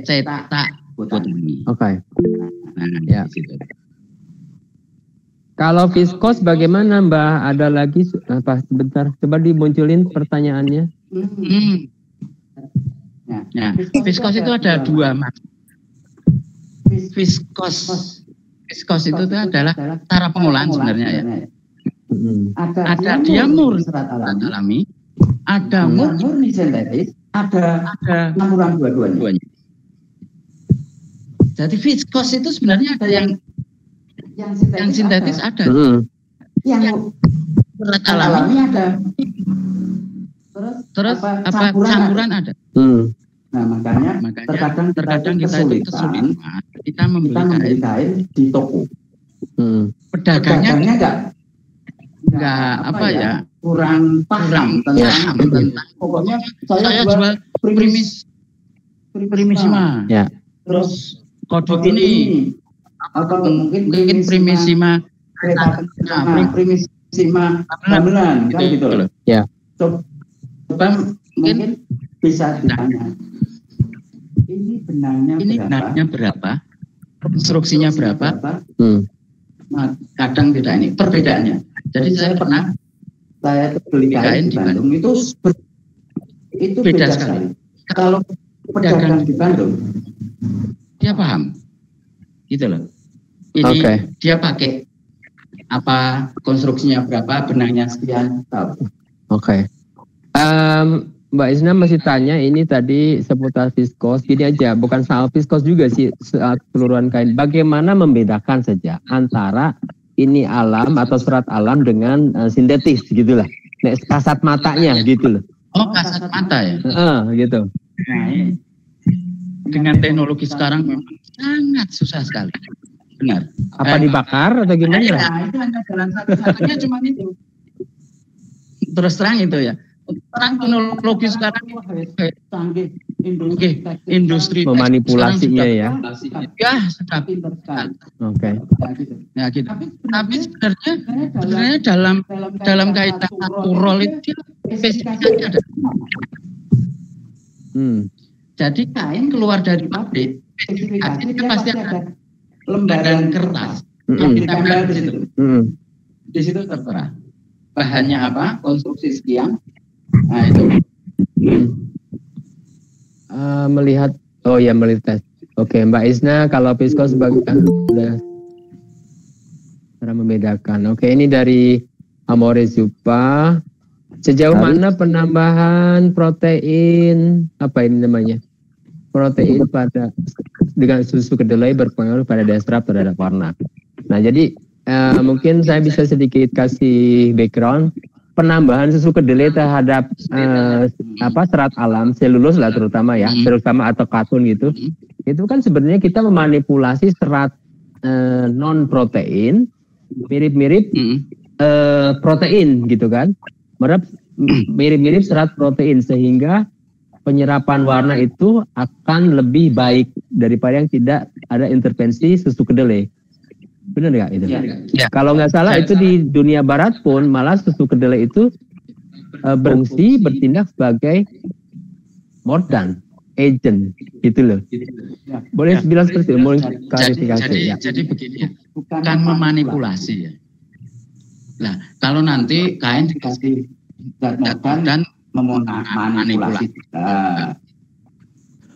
cetak botani. Oke. Nah, Ya. di situ. Kalau viskos bagaimana Mbak? Ada lagi apa? Sebentar, coba dimunculin pertanyaannya. Nah, viskos itu ada dua, Mas. Viskos itu adalah cara pengolahan sebenarnya ya. Ada dia murni serat alami, ada murni sintetis, ada campuran dua-duanya. Jadi viskos itu sebenarnya ada yang sintetis ada, yang serat alami ada, terus apa campuran ada. Nah makanya terkadang kita itu kesulitan kita membeli kain di toko. Pedagangnya enggak apa ya, kurang paham tentang pokoknya saya jual primissima. Ya. Terus kode ini atau mungkin primissima gamelan kan gitu loh. Ya. Coba mungkin bisa ditanya. Ini benangnya berapa? Instruksinya berapa? Nah, kadang tidak ini perbedaannya. Jadi saya beli kain di Bandung itu beda sekali. Kalau pedagang di Bandung dia paham, gitu loh. Ini dia pakai apa, konstruksinya berapa, benangnya sekian, tahu. Mbak Isna masih tanya ini tadi seputar viskos. Gini aja, bukan soal viskos juga sih, soal keseluruhan kain. Bagaimana membedakan saja antara ini alam atau serat alam dengan sintetis gitulah. Nek kasat matanya gitu loh. Oh, kasat mata ya? Gitu. Nah, ini dengan teknologi sekarang memang sangat susah sekali. Benar. Apa dibakar atau gimana? Nah, itu hanya jalan satu-satunya cuma itu. Terus terang itu ya. Sekarang teknologi sekarang canggih, industri memanipulasinya ya. Ya, sudah pintar sekali. Ya gitu. Tapi sebenarnya dalam kaitan naturol itu spesifikasinya ada. Jadi kain keluar dari pabrik, spesifikasinya pasti ada lembaran kertas yang ditempel di situ. Di situ tertera bahannya apa, konstruksi sekian. Nah itu melihat melihat. Oke, Mbak Isna, kalau viskos sebagai cara membedakan. Oke, ini dari Amore Zupa. Sejauh mana penambahan protein protein dengan susu kedelai berpengaruh pada daya serap terhadap warna? Nah, jadi mungkin saya bisa sedikit kasih background. Penambahan susu kedelai terhadap serat alam, selulus lah terutama ya, terutama atau katun gitu. Itu kan sebenarnya kita memanipulasi serat non protein mirip-mirip protein gitu kan. Mirip-mirip serat protein sehingga penyerapan warna itu akan lebih baik daripada yang tidak ada intervensi susu kedelai. Benar nggak itu? Ya. Kalau nggak salah itu di dunia barat pun malah susu kedelai itu berfungsi bertindak sebagai mordant, agent gitu loh. Boleh bilang seperti itu, boleh klarifikasi. Jadi begini ya, bukan memanipulasi ya. Nah, kalau nanti kain dikasih dan memanipulasi.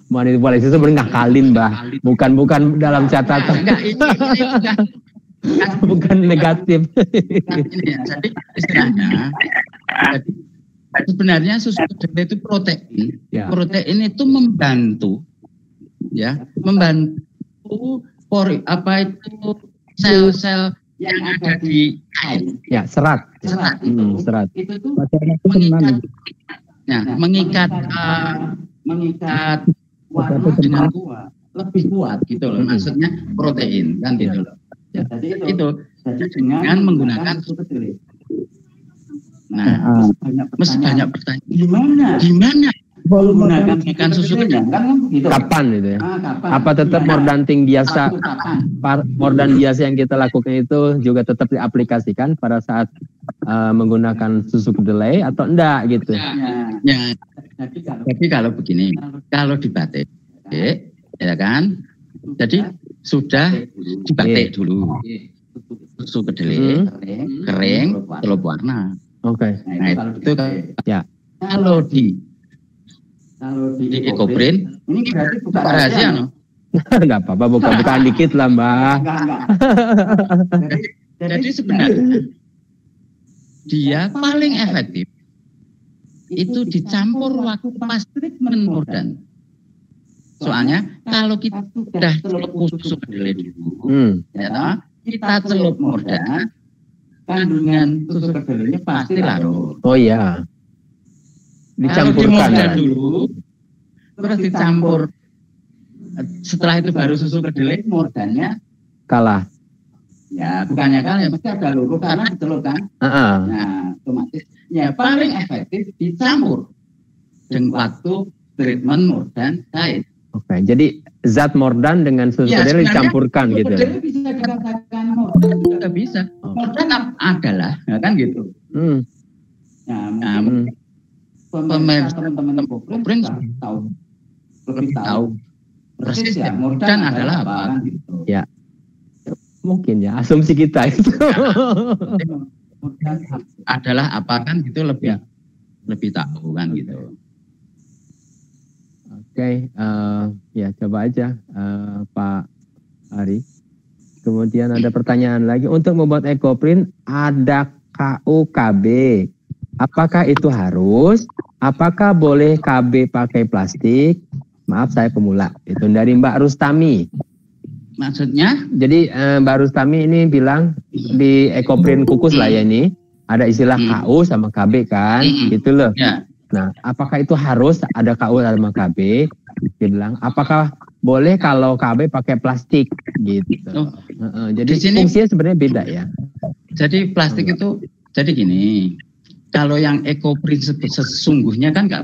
Manipulasi itu sebenarnya ngakalin, Mbah. Bukan dalam catatan. Bukan negatif. Jadi istilahnya, sebenarnya susu kedelai itu protein. Ya. Protein itu membantu sel-sel yang ada di kain. Ya, serat. Serat. Itu mengikat warna dengan lebih kuat gitu loh. Maksudnya protein kan gitu loh. Ya, jadi dengan menggunakan susu kedelai. Nah, banyak pertanyaan. Gimana menggunakan susu kedelai? Kan gitu. Kapan itu ya? Apa tetap mordanting biasa? Mordan biasa yang kita lakukan itu juga tetap diaplikasikan pada saat menggunakan susu kedelai atau enggak gitu? Ya. Jadi kalau begini, kalau di batik ya kan? Jadi sudah dibatik dulu, susu kedelai, kering, celup warna. Oke. Nah itu Ya. kalau di Ekoprint ini berarti bukan rahasia, no? Enggak apa-apa, buka-bukaan dikit lah, Mbak. Enggak. Jadi sebenarnya dia paling efektif itu dicampur waktu pas treatment Mordan. Soalnya kalau kita sudah celup susu kedelai dulu, ya, kita celup Mordan, kandungan susu kedelainya pasti larut. Oh iya. Dicampurkan ya. Dulu, terus dicampur. Setelah itu baru susu kedelai, Mordannya kalah. Ya, bukannya kalah, ya mesti ada luruh karena dicelup kan. Nah, otomatis ya paling efektif dicampur dengan waktu treatment Mordan kain. Oke, jadi zat Mordan dengan susu kedelai dicampurkan gitu. Bisa dikatakan Mordan juga bisa. Mordan adalah, ya kan gitu. Pemirsa teman-teman Ekoprint lebih tahu persis ya Mordan adalah apa kan gitu. Ya. Mungkin ya asumsi kita itu. Mordan adalah apa kan gitu lebih tahu kan gitu. Oke, ya coba aja Pak Ari. Kemudian ada pertanyaan lagi, untuk membuat Ekoprint ada KUKB. Apakah itu harus? Apakah boleh KB pakai plastik? Maaf saya pemula. Itu dari Mbak Rustami. Maksudnya? Jadi Mbak Rustami ini bilang di Ekoprint kukus lah ya ini ada istilah KU sama KB kan, gitu loh. Ya. Nah, apakah itu harus ada KU sama KB? Dia bilang, apakah boleh kalau KB pakai plastik gitu. Jadi fungsinya sebenarnya beda ya. Jadi plastik itu, jadi gini, kalau yang Ekoprint sesungguhnya kan nggak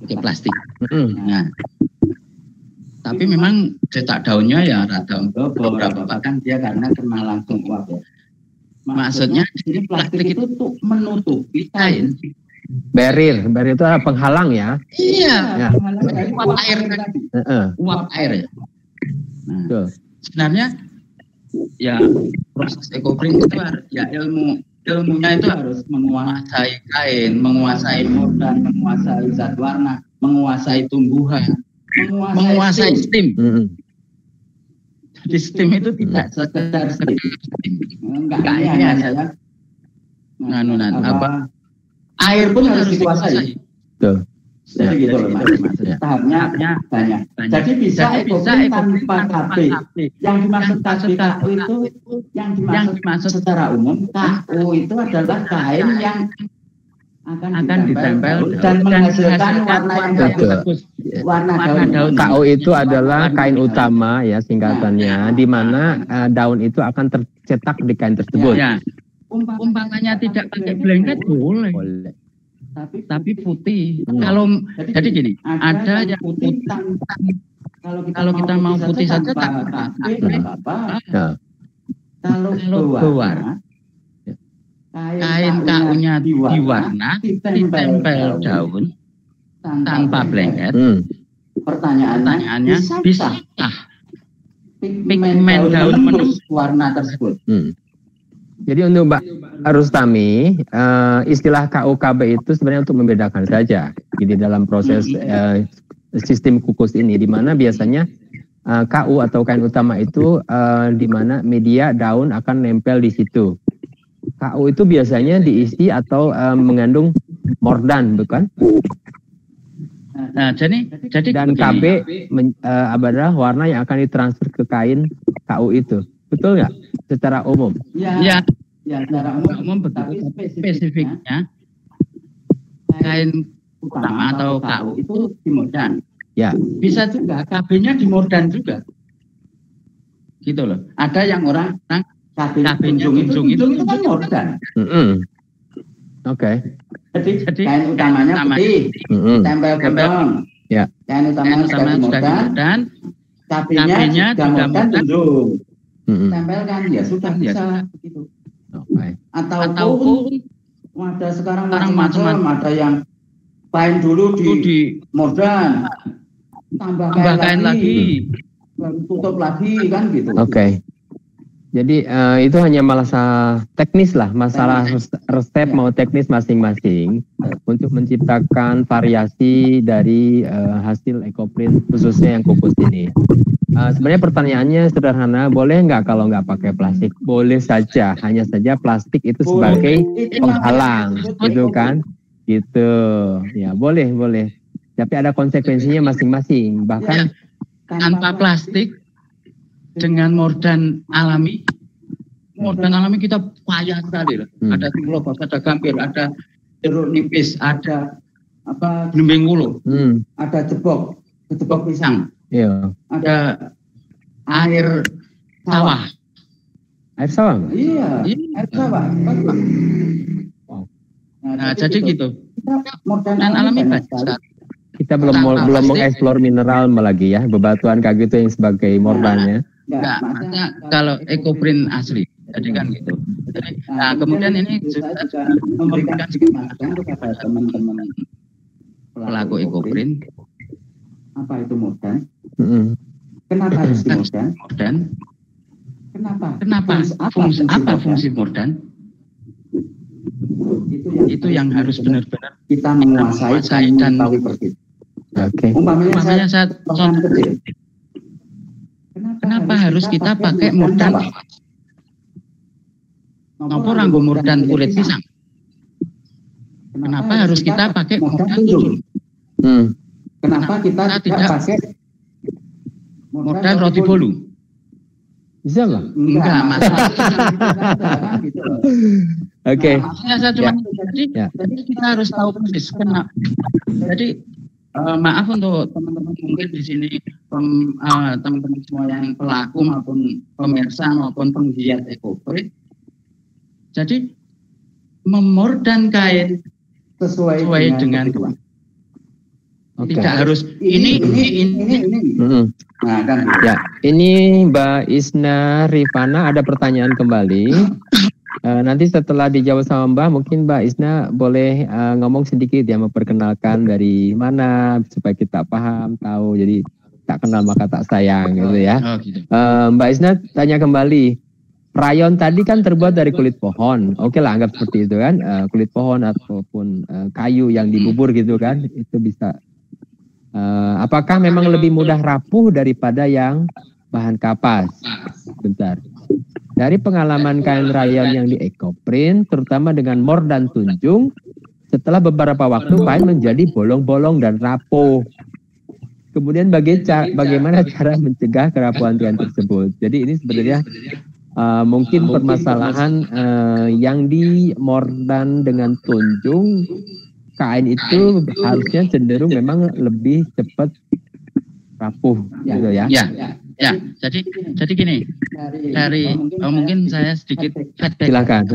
pakai plastik. Nah, tapi memang cetak daunnya ya rada beberapa bahkan dia karena kena langsung uap. Maksudnya ini plastik itu tuh menutupi kain. Barrier itu penghalang ya. Iya. Ya. Uap air tadi. Uap air ya. Nah, sebenarnya ya proses Ekoprint itu ya ilmunya itu harus menguasai kain, menguasai Mordan, menguasai zat warna, menguasai tumbuhan, menguasai steam. Jadi steam itu tidak sekedar steam. Enggak hanya apa air pun harus dikuasai. Tuh. Jadi gitu loh maksudnya. Tahapnya banyak. Jadi bisa Ekoprint tanpa KB. Yang dimaksud KU itu yang dimaksud secara umum KU itu adalah kain yang akan ditempel dan menghasilkan warna yang bagus. Warna daun. KU itu adalah kain utama ya singkatannya, di mana daun itu akan tercetak di kain tersebut. Ya. Umpamanya tidak pakai blanket boleh. Tapi putih. Jadi gini, ada yang putih. Kalau kita mau putih saja tak apa-apa. Kalau berwarna, kain KU-nya diwarna, ditempel daun tanpa blanket. Pertanyaannya bisa pigmen daun menembus warna tersebut. Jadi untuk Mbak Rustami, istilah KUKB itu sebenarnya untuk membedakan saja. Jadi dalam proses sistem kukus ini, di mana biasanya KU atau kain utama itu di mana media daun akan nempel di situ. KU itu biasanya diisi atau mengandung Mordan, bukan? Nah, jadi dan KB adalah warna yang akan ditransfer ke kain KU itu. Betul nggak? Secara umum? Ya, secara umum betul. Tapi spesifiknya kain utama atau KU itu di Mordan. Ya. Bisa juga KB-nya di Mordan juga. Gitu loh. Ada yang orang KB-nya itu kan Mordan. Oke. Jadi kain utamanya putih, tempel gedong. Ya. Kain utamanya sudah di Mordan. KB-nya juga Mordan tunjuk. Tempelkan ya sudah bisa begitu. Ataupun ada sekarang macam-macam, ada yang kain dulu di Mordan, tambah kain lagi, tutup lagi kan gitu. Oke. Jadi itu hanya masalah teknis lah, masalah resep mau teknis masing-masing untuk menciptakan variasi dari hasil ekoprint khususnya yang kukus ini. Sebenarnya pertanyaannya sederhana, boleh nggak kalau nggak pakai plastik? Boleh saja, hanya saja plastik itu sebagai penghalang, gitu kan? Gitu, ya boleh. Tapi ada konsekuensinya masing-masing. Bahkan tanpa plastik dengan mordan alami kita payah sekali loh. Ada tingklobak, ada gambir, ada jeruk nipis, ada gelembeng wulu, ada jebok pisang, ada air sawah. Air sawah? Iya, air sawah. Nah, jadi gitu. Mordan alami banyak. Kita belum mengeksplor mineral lagi ya, bebatuan kayak gitu yang sebagai mordannya. Enggak, maksudnya kalau ekoprint asli. Jadi kan gitu. Jadi, kemudian ini juga memberikan sedikit masukan kepada teman-teman pelaku ekoprint. Apa itu mordan? Kenapa harus mordan? Kenapa? Apa fungsi mordan? Itu yang harus benar-benar kita menguasai dan tahu persis. Oke. Umpamanya saat kecil. Kenapa harus kita pakai mordan? Nopo ranggo mordan kulit pisang? Kenapa harus kita pakai mordan tunjung? Kenapa kita tidak pakai mordan roti bolu? Bisa nggak? Enggak, masalah. Oke. Maksudnya saya cuma jadi kita harus tahu persis. Jadi maaf untuk teman-teman mungkin di sini teman-teman semua yang pelaku maupun pemirsa maupun penggiat ekoprint. Jadi memordan kain sesuai dengan tidak harus ini. Nah, kan. Ya, ini Mbak Isna Rifana ada pertanyaan kembali. Nanti setelah dijawab sama Mbak, mungkin Mbak Isna boleh ngomong sedikit ya, memperkenalkan dari mana supaya kita paham, tahu. Jadi tak kenal maka tak sayang gitu ya. Mbak Isna tanya kembali. Rayon tadi kan terbuat dari kulit pohon. Oke lah, anggap seperti itu kan. Kulit pohon ataupun kayu yang dibubur gitu kan. Itu bisa. Apakah memang lebih mudah rapuh daripada yang bahan kapas? Bentar. Dari pengalaman kain rayon yang di ekoprint, terutama dengan mordan tunjung, setelah beberapa waktu kain menjadi bolong-bolong dan rapuh. Kemudian bagaimana cara mencegah kerapuhan kain tersebut? Jadi ini sebenarnya mungkin permasalahan yang di mordan dengan tunjung, kain itu harusnya cenderung memang lebih cepat rapuh gitu ya. Ya, jadi gini, dari mungkin saya sedikit silakan.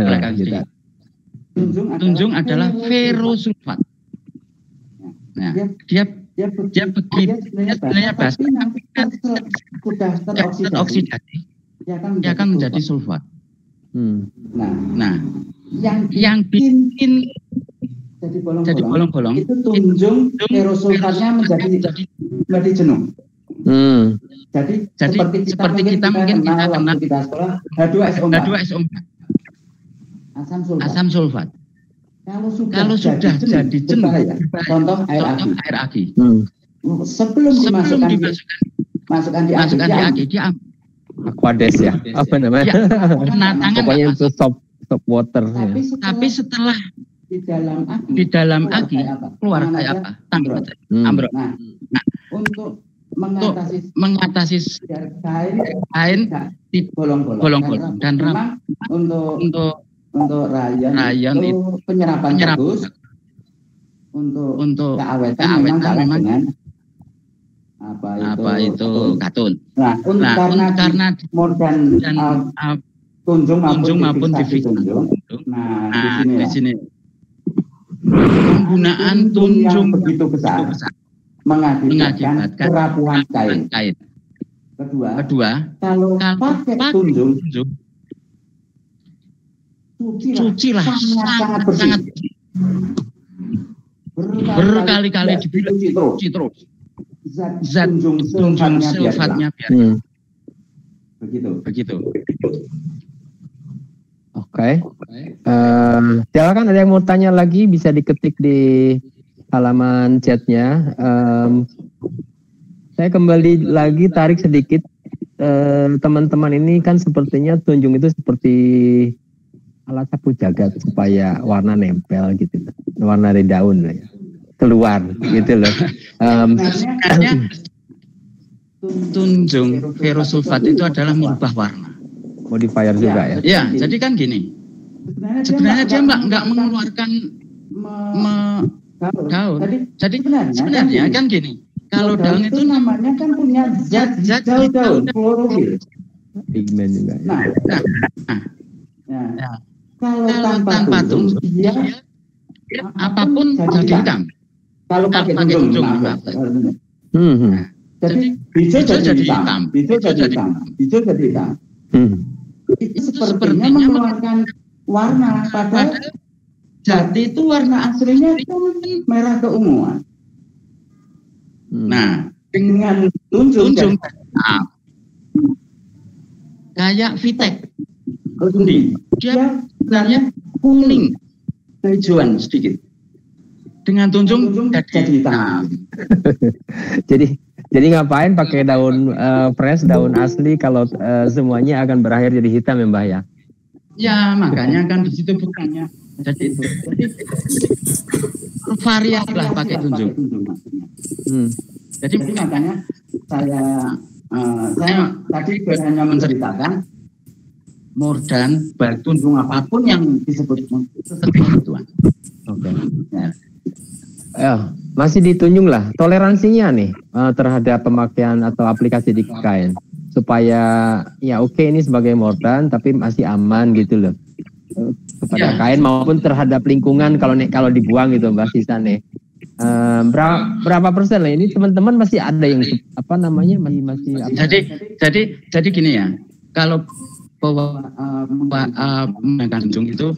Tunjung adalah ferrosulfat. Nah, dia sebenarnya basi sudah teroksidasi, dia akan menjadi sulfat. Nah, yang bikin jadi bolong-bolong itu tunjung ferrosulfatnya menjadi jenuh. Jadi seperti kita mungkin kenal kita sekolah H2SO4. Asam sulfat. Kalau sudah jadi jenuh, contoh air aki. Sebelum dimasukkan di aki, dia Aquades ya. Apa namanya? Pokoknya itu stop water. Tapi setelah di dalam aki keluar kayak apa? Ambruk. Nah, untuk mengatasi kain di bolong-bolong dan rapuh. Untuk rayon itu penyerapan bagus. Untuk keawetan memang dengan apa itu katun. Nah, karena mordan tunjung maupun divisi tunjung. Nah, di sini penggunaan tunjung begitu besar mengakibatkan kerapuhan kain. Kedua, kalau pakai tunjung, cucilah sangat berkali-kali dicuci terus. zat tunjung sulfatnya biar begitu. Oke. Silakan, ada yang mau tanya lagi, bisa diketik di halaman chatnya. Saya kembali lagi tarik sedikit. Teman-teman ini kan sepertinya tunjung itu seperti alat sapu jagat supaya warna nempel gitu, warna dari daun lah ya, keluar gitu loh. Tunjung ferrosulfat itu adalah merubah warna. Modifier juga ya? Ya, jadi kan gini. Sebenarnya dia nggak mengeluarkan daun. Jadi sebenarnya kan gini. Kalau daun itu namanya kan punya zat daun, klorofil. Pigmen juga. Nah, kalau tanpa tunjung, dia apapun jadi hitam. Kalau pakai tunjung, jadi hijau jadi hitam, hijau jadi hitam. Itu sepertinya mengeluarkan warna, padahal jati itu warna aslinya itu merah keunguan. Nah, dengan tunjung kayak Vitek, dia sebenarnya kuning, hijauan sedikit. Dengan tunjung jadi hitam. Jadi ngapain pakai daun fresh, daun asli kalau semuanya akan berakhir jadi hitam ya Mbah ya? Ya makanya kan di situ bukannya. Jadi variasi lah pakai tunjung. Jadi makanya saya tadi hanya menceritakan Mordan, baik tunjung apapun yang disebut Tuhan. Oke. Ya, masih ditunjung lah toleransinya nih terhadap pemakaian atau aplikasi di kain supaya ya oke, ini sebagai Mordan tapi masih aman gitu loh kepada kain maupun terhadap lingkungan kalau dibuang gitu Mbak sisa nih. Berapa persen lah ini teman-teman masih ada yang masih jadi gini ya, kalau menggunakan tunjung itu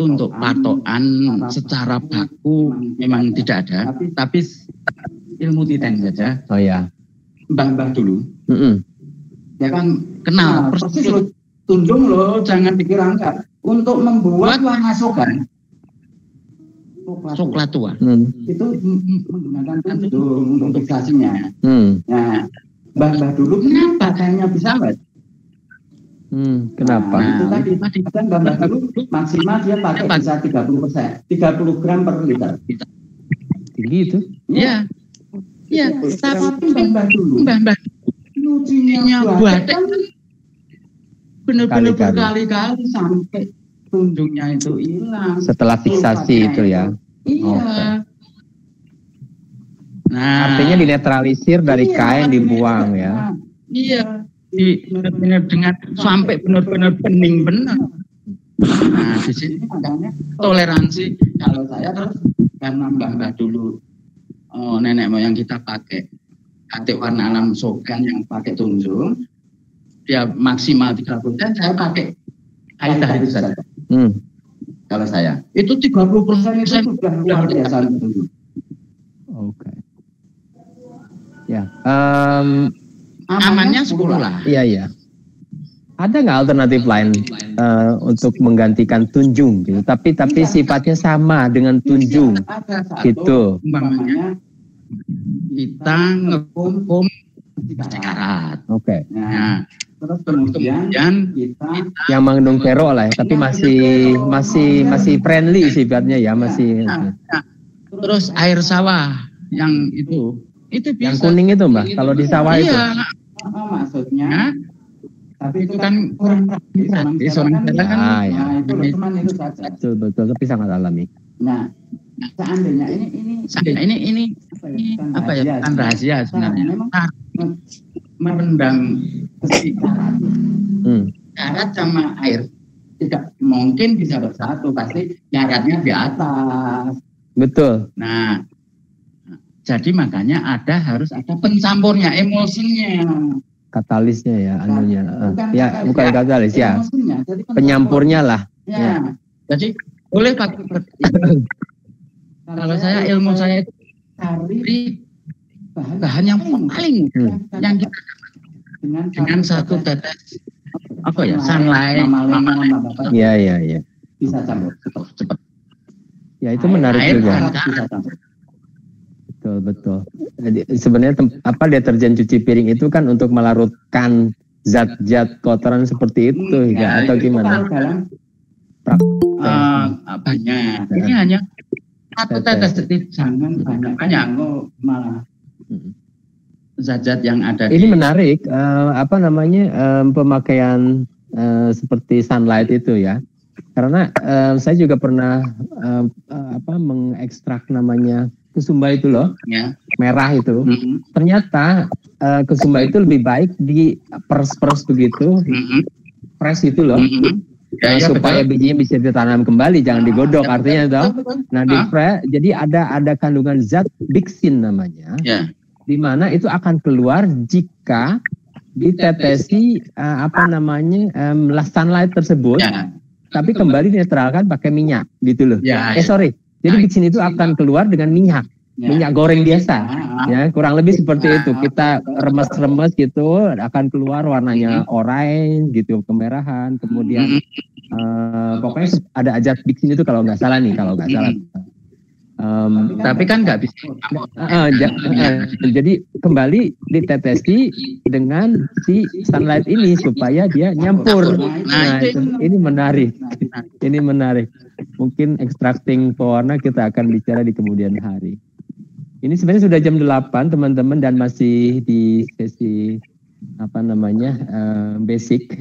untuk patokan secara baku memang tidak ada, tapi ilmu titen saja. Oh ya, Mbah dulu ya kan kenal persis tunjung loh, jangan dikira untuk membuat warna coklat tua itu menggunakan tunjung untuk fiksasinya. Nah, Mbah dulu kenapa kayaknya bisa Mbak? Kenapa? Itu tadi kan Mbah dulu maksimal dia pakai bisa 30%, 30 gram per liter. Tinggi itu? Iya. Iya, tapi Mbah dulu nyucinya batik benar-benar berkali-kali sampai tunjungnya itu hilang. Setelah fiksasi itu ya. Iya. Okay. Nah, artinya dinetralisir dari kain dibuang ya. Iya. Benar-benar dengan sampai benar-benar bening benar. Nah, di sini makanya toleransi. Kalau saya terus karena Mbah dulu nenek moyang kita pakai batik warna alam sogan yang pakai tunjung, dia maksimal 30%, saya pakai kaidah itu saja. Kalau saya itu 30% itu sudah luar biasa. Oke. Ya. Amannya 10 lah. Iya. Ada nggak alternatif lain untuk menggantikan tunjung gitu? Tapi sifatnya sama dengan tunjung, gitu. Umpamanya kita ngekum 3 karat. Oke. Nah, terus kemudian kita yang mengandung ferro lah, ya, tapi masih friendly sifatnya ya, masih. Terus air sawah yang itu bisa. Yang kuning itu Mbak, kalau di sawah itu. Maksudnya. Tapi itu kan kurang praktis. Betul, tapi sangat alami. Nah, seandainya ini apa ya? Bukan rahasia sebenarnya. Merendam besi karat sama air tidak mungkin bisa bersatu, pasti karatnya di atas. Betul. Nah, jadi makanya harus ada pencampurnya, emulsinya. Katalisnya ya, anunya. Bukan katalis ya. Penyampurnya lah. Ya. Jadi boleh pakai. Kalau saya ilmu saya itu bahan yang paling yang kita dengan satu tetes apa ya sunlight Iya. Bisa campur cepat. Ya itu menarik Air juga. Bisa campur. Betul. Jadi sebenarnya deterjen cuci piring itu kan untuk melarutkan zat-zat kotoran seperti itu ya, atau gimana? Banyak. Ini hanya satu tetes, jangan banyak malah zat-zat yang ada. Ini menarik, pemakaian seperti sunlight itu ya. Karena saya juga pernah mengekstrak namanya kusumba itu loh, ya. Merah itu. Ternyata kusumba itu lebih baik di pers begitu, press itu loh, supaya bijinya bisa ditanam kembali, jangan digodok. Artinya toh. Nah di press, jadi ada kandungan zat bixin namanya, di mana itu akan keluar jika ditetesi sunlight tersebut. Tapi kembali dinetralkan pakai minyak gitu loh. Jadi bixin itu akan keluar dengan minyak goreng biasa. Ya, kurang lebih seperti itu. Kita remes-remes gitu, akan keluar warnanya oranye gitu, kemerahan. Kemudian pokoknya ada zat bixin itu kalau nggak salah. Tapi kan nggak bisa. Jadi kembali ditetesi dengan si sunlight ini supaya dia nyampur. Nah, ini menarik. Ini menarik. Mungkin extracting pewarna kita akan bicara di kemudian hari. Ini sebenarnya sudah jam 8 teman-teman dan masih di sesi basic.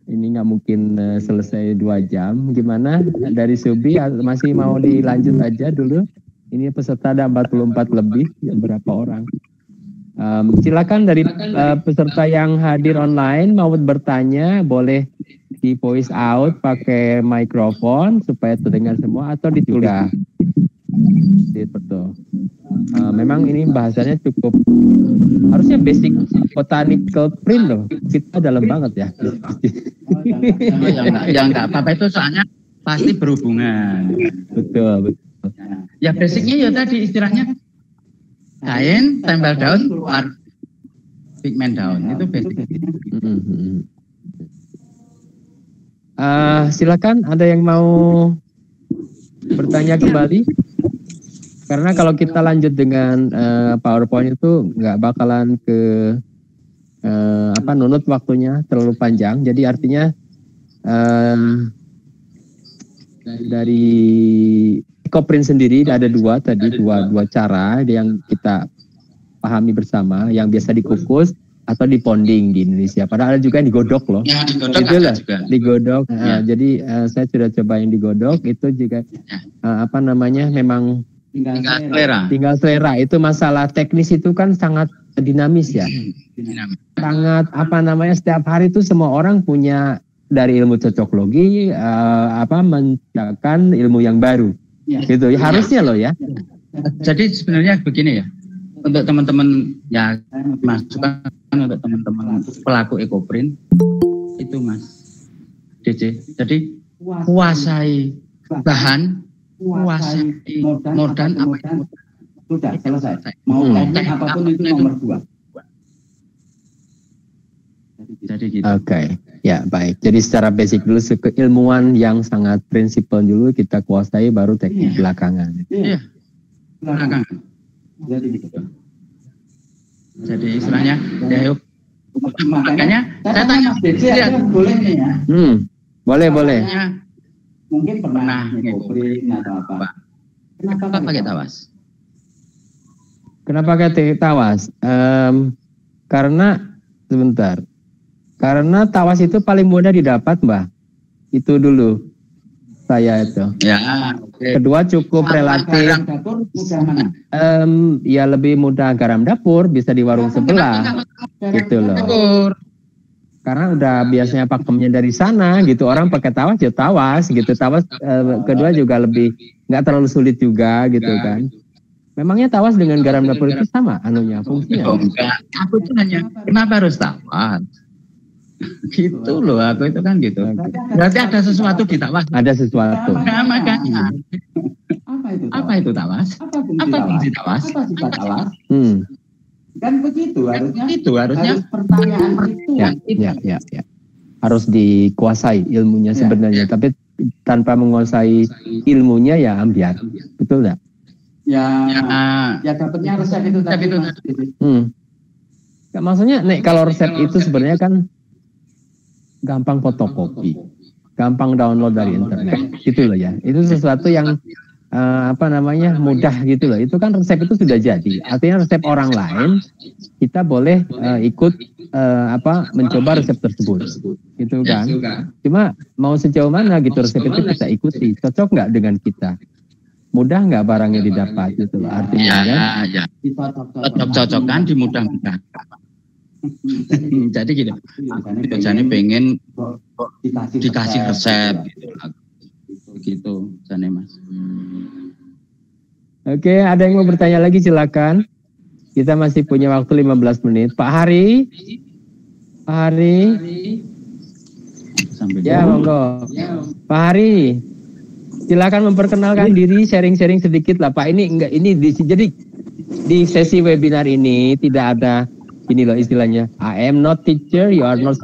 Ini nggak mungkin selesai 2 jam. Gimana dari Subi masih mau dilanjut aja dulu? Ini peserta ada 44 lebih, ya, berapa orang? Silakan dari peserta yang hadir online mau bertanya, boleh di voice out pakai mikrofon supaya terdengar semua atau ditulis. Betul. Memang ini bahasanya cukup, harusnya basic botanical print loh. Kita dalam banget ya. Yang nggak apa-apa itu soalnya pasti berhubungan. Betul. Ya basicnya ya tadi istilahnya kain, tempel daun, keluar pigmen daun, itu basic. Silakan ada yang mau bertanya kembali? Karena kalau kita lanjut dengan PowerPoint itu nggak bakalan nunut waktunya terlalu panjang. Jadi artinya dari EcoPrint sendiri ada dua cara yang kita pahami bersama, yang biasa dikukus atau diponding di Indonesia. Padahal ada juga yang digodok loh. Ya, digodok Itulah, juga. Digodok. Jadi saya sudah coba yang digodok, itu juga memang tinggal selera. Itu masalah teknis itu kan sangat dinamis ya. Sangat setiap hari itu semua orang punya dari ilmu cocoklogi menciptakan ilmu yang baru. Gitu ya, harusnya loh ya. Jadi sebenarnya begini ya. Untuk teman-teman ya masukan untuk teman-teman pelaku EcoPrint itu Mas DJ. Jadi kuasai bahan, kuasai modal sudah selesai. Mau teknik apapun itu nomor 2. Jadi gitu. Oke. Ya baik, jadi secara basic dulu keilmuan yang sangat prinsipal dulu kita kuasai, baru teknik belakangan. Iya, belakangan. Jadi istilahnya, ya yuk. Makanya saya tanya Mas DJ, boleh nih ya? Boleh. Mungkin pernah EcoPrint atau apa? Kenapa pakai tawas? Kenapa pakai tawas? Karena tawas itu paling mudah didapat, Mbak. Itu dulu saya itu. Ya. Kedua cukup relatif. Garam dapur mudah mana? Ya lebih mudah garam dapur, bisa di warung sebelah. Gitu loh. Karena udah biasanya pakemnya dari sana gitu. Orang pakai tawas ya tawas gitu. Tawas kedua juga lebih nggak terlalu sulit juga gitu kan. Memangnya tawas dengan garam dapur itu sama fungsinya? Enggak. Aku itu hanya kenapa harus tawas? Gitu loh, aku itu kan gitu. Berarti ada sesuatu di tawas. Ada sesuatu. Nah, makanya. Apa itu tawas? Apa fungsi tawas? Apa sifat tawas? Kan begitu harusnya pertanyaan itu. Ya. Harus dikuasai ilmunya sebenarnya, tapi tanpa menguasai ilmunya ya ambiar, betul nggak? Ya dapatnya resep itu tadi. Maksudnya kalau resep itu sebenarnya kan gampang fotokopi, gampang download dari internet, gitu loh ya. Itu sesuatu yang mudah gitu loh. Itu kan resep itu sudah jadi. Artinya resep orang lain kita boleh ikut mencoba resep tersebut, gitu kan. Cuma mau sejauh mana gitu resep itu kita ikuti, cocok nggak dengan kita, mudah nggak barangnya didapat gitu loh. Artinya cocok-cocokan dimudahkan. Jadi gitu, jadi pengen dikasih resep gitu, jane Mas. Oke, ada yang mau bertanya lagi silakan. Kita masih punya waktu 15 menit. Pak Hari. Ya, monggo. Pak Hari. Silakan memperkenalkan diri, sharing-sharing sedikit lah Pak. Jadi di sesi webinar ini tidak ada ini loh istilahnya. I am not teacher, you are not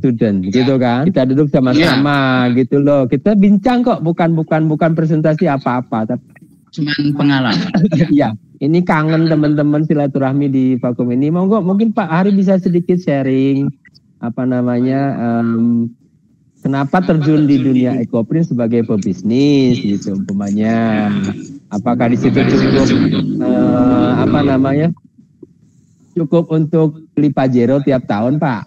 student, gitu kan? Kita duduk sama-sama, gitu loh. Kita bincang kok, bukan presentasi apa-apa, tapi cuman pengalaman. Ya, ini kangen teman-teman silaturahmi di Vakum ini. Monggo, mungkin Pak Hari bisa sedikit sharing kenapa terjun di dunia ekoprint sebagai pebisnis, gitu umpamanya. Apakah di situ cukup untuk beli Pajero tiap tahun, Pak?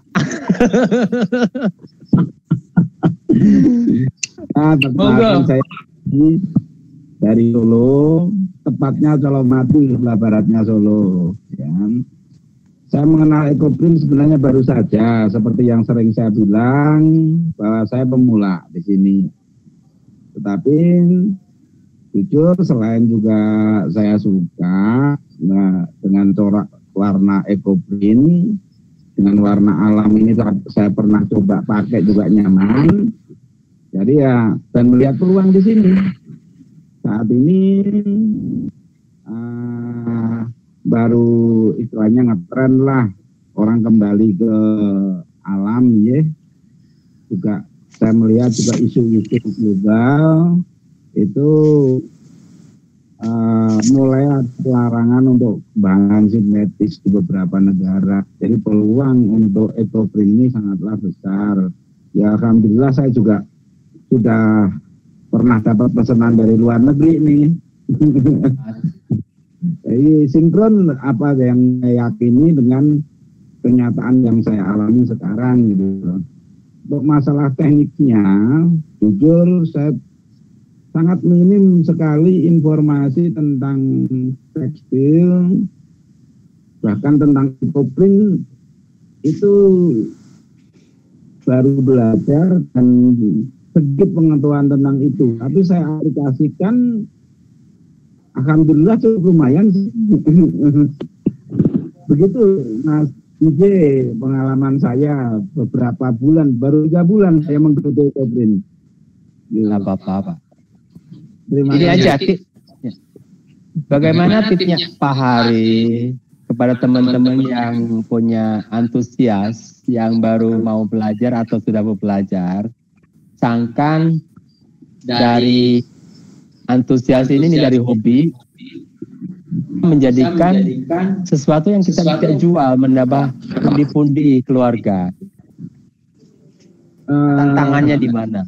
Saya dari Solo, tepatnya Colomadu, sebelah baratnya Solo. Ya. Saya mengenal ekoprint sebenarnya baru saja, seperti yang sering saya bilang bahwa saya pemula di sini. Tetapi jujur selain juga saya suka dengan corak warna ekoprint, dengan warna alam ini saya pernah coba pakai juga nyaman. Jadi ya, dan melihat peluang di sini. Saat ini baru istilahnya ngetren lah orang kembali ke alam ya. Juga saya melihat juga isu-isu global itu mulai ada larangan untuk bahan sintetis di beberapa negara. Jadi peluang untuk ekoprint ini sangatlah besar. Ya alhamdulillah saya juga sudah pernah dapat pesanan dari luar negeri nih. Jadi sinkron apa yang saya yakini dengan kenyataan yang saya alami sekarang gitu. Untuk masalah tekniknya, jujur saya sangat minim sekali informasi tentang tekstil, bahkan tentang ekoprint itu baru belajar dan sedikit pengetahuan tentang itu. Tapi saya aplikasikan, alhamdulillah cukup lumayan sih. Begitu Mas DJ, pengalaman saya beberapa bulan, baru 3 bulan saya menggeluti ekoprint. Nggak apa-apa. Terima Ini kasih. aja tip. Bagaimana tipnya Pak Hari kepada teman-teman yang punya antusias, yang baru mau belajar atau sudah mau belajar, sangkan dari antusias ini dari hobi menjadikan sesuatu yang kita bisa jual, menambah pundi-pundi keluarga. Tantangannya di mana?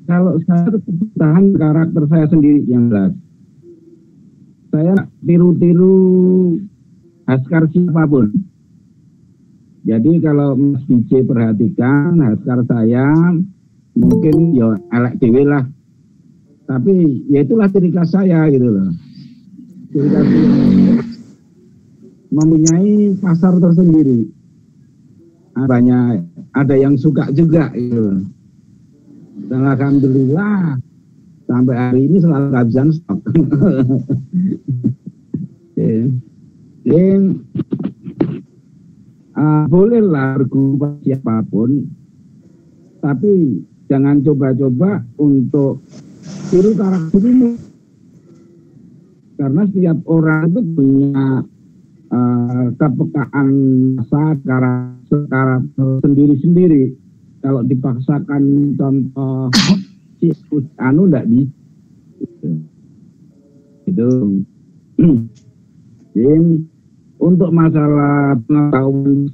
Kalau saya tahan karakter saya sendiri yang jelas. Saya tiru-tiru Haskar siapapun. Jadi kalau Mas DJ perhatikan Haskar saya mungkin ya elek dewe lah. Tapi ya itulah ciri khas saya gitu loh. Ciri khas mempunyai pasar tersendiri. Banyak ada yang suka juga gitu loh. Dan alhamdulillah sampai hari ini selalu kehabisan stok. Bolehlah berguru siapapun, tapi jangan coba-coba untuk tiru karakter ini, karena setiap orang itu punya kepekaan secara sendiri-sendiri. Kalau dipaksakan contoh si enggak bisa. Itu. Jadi, untuk masalah pengetahuan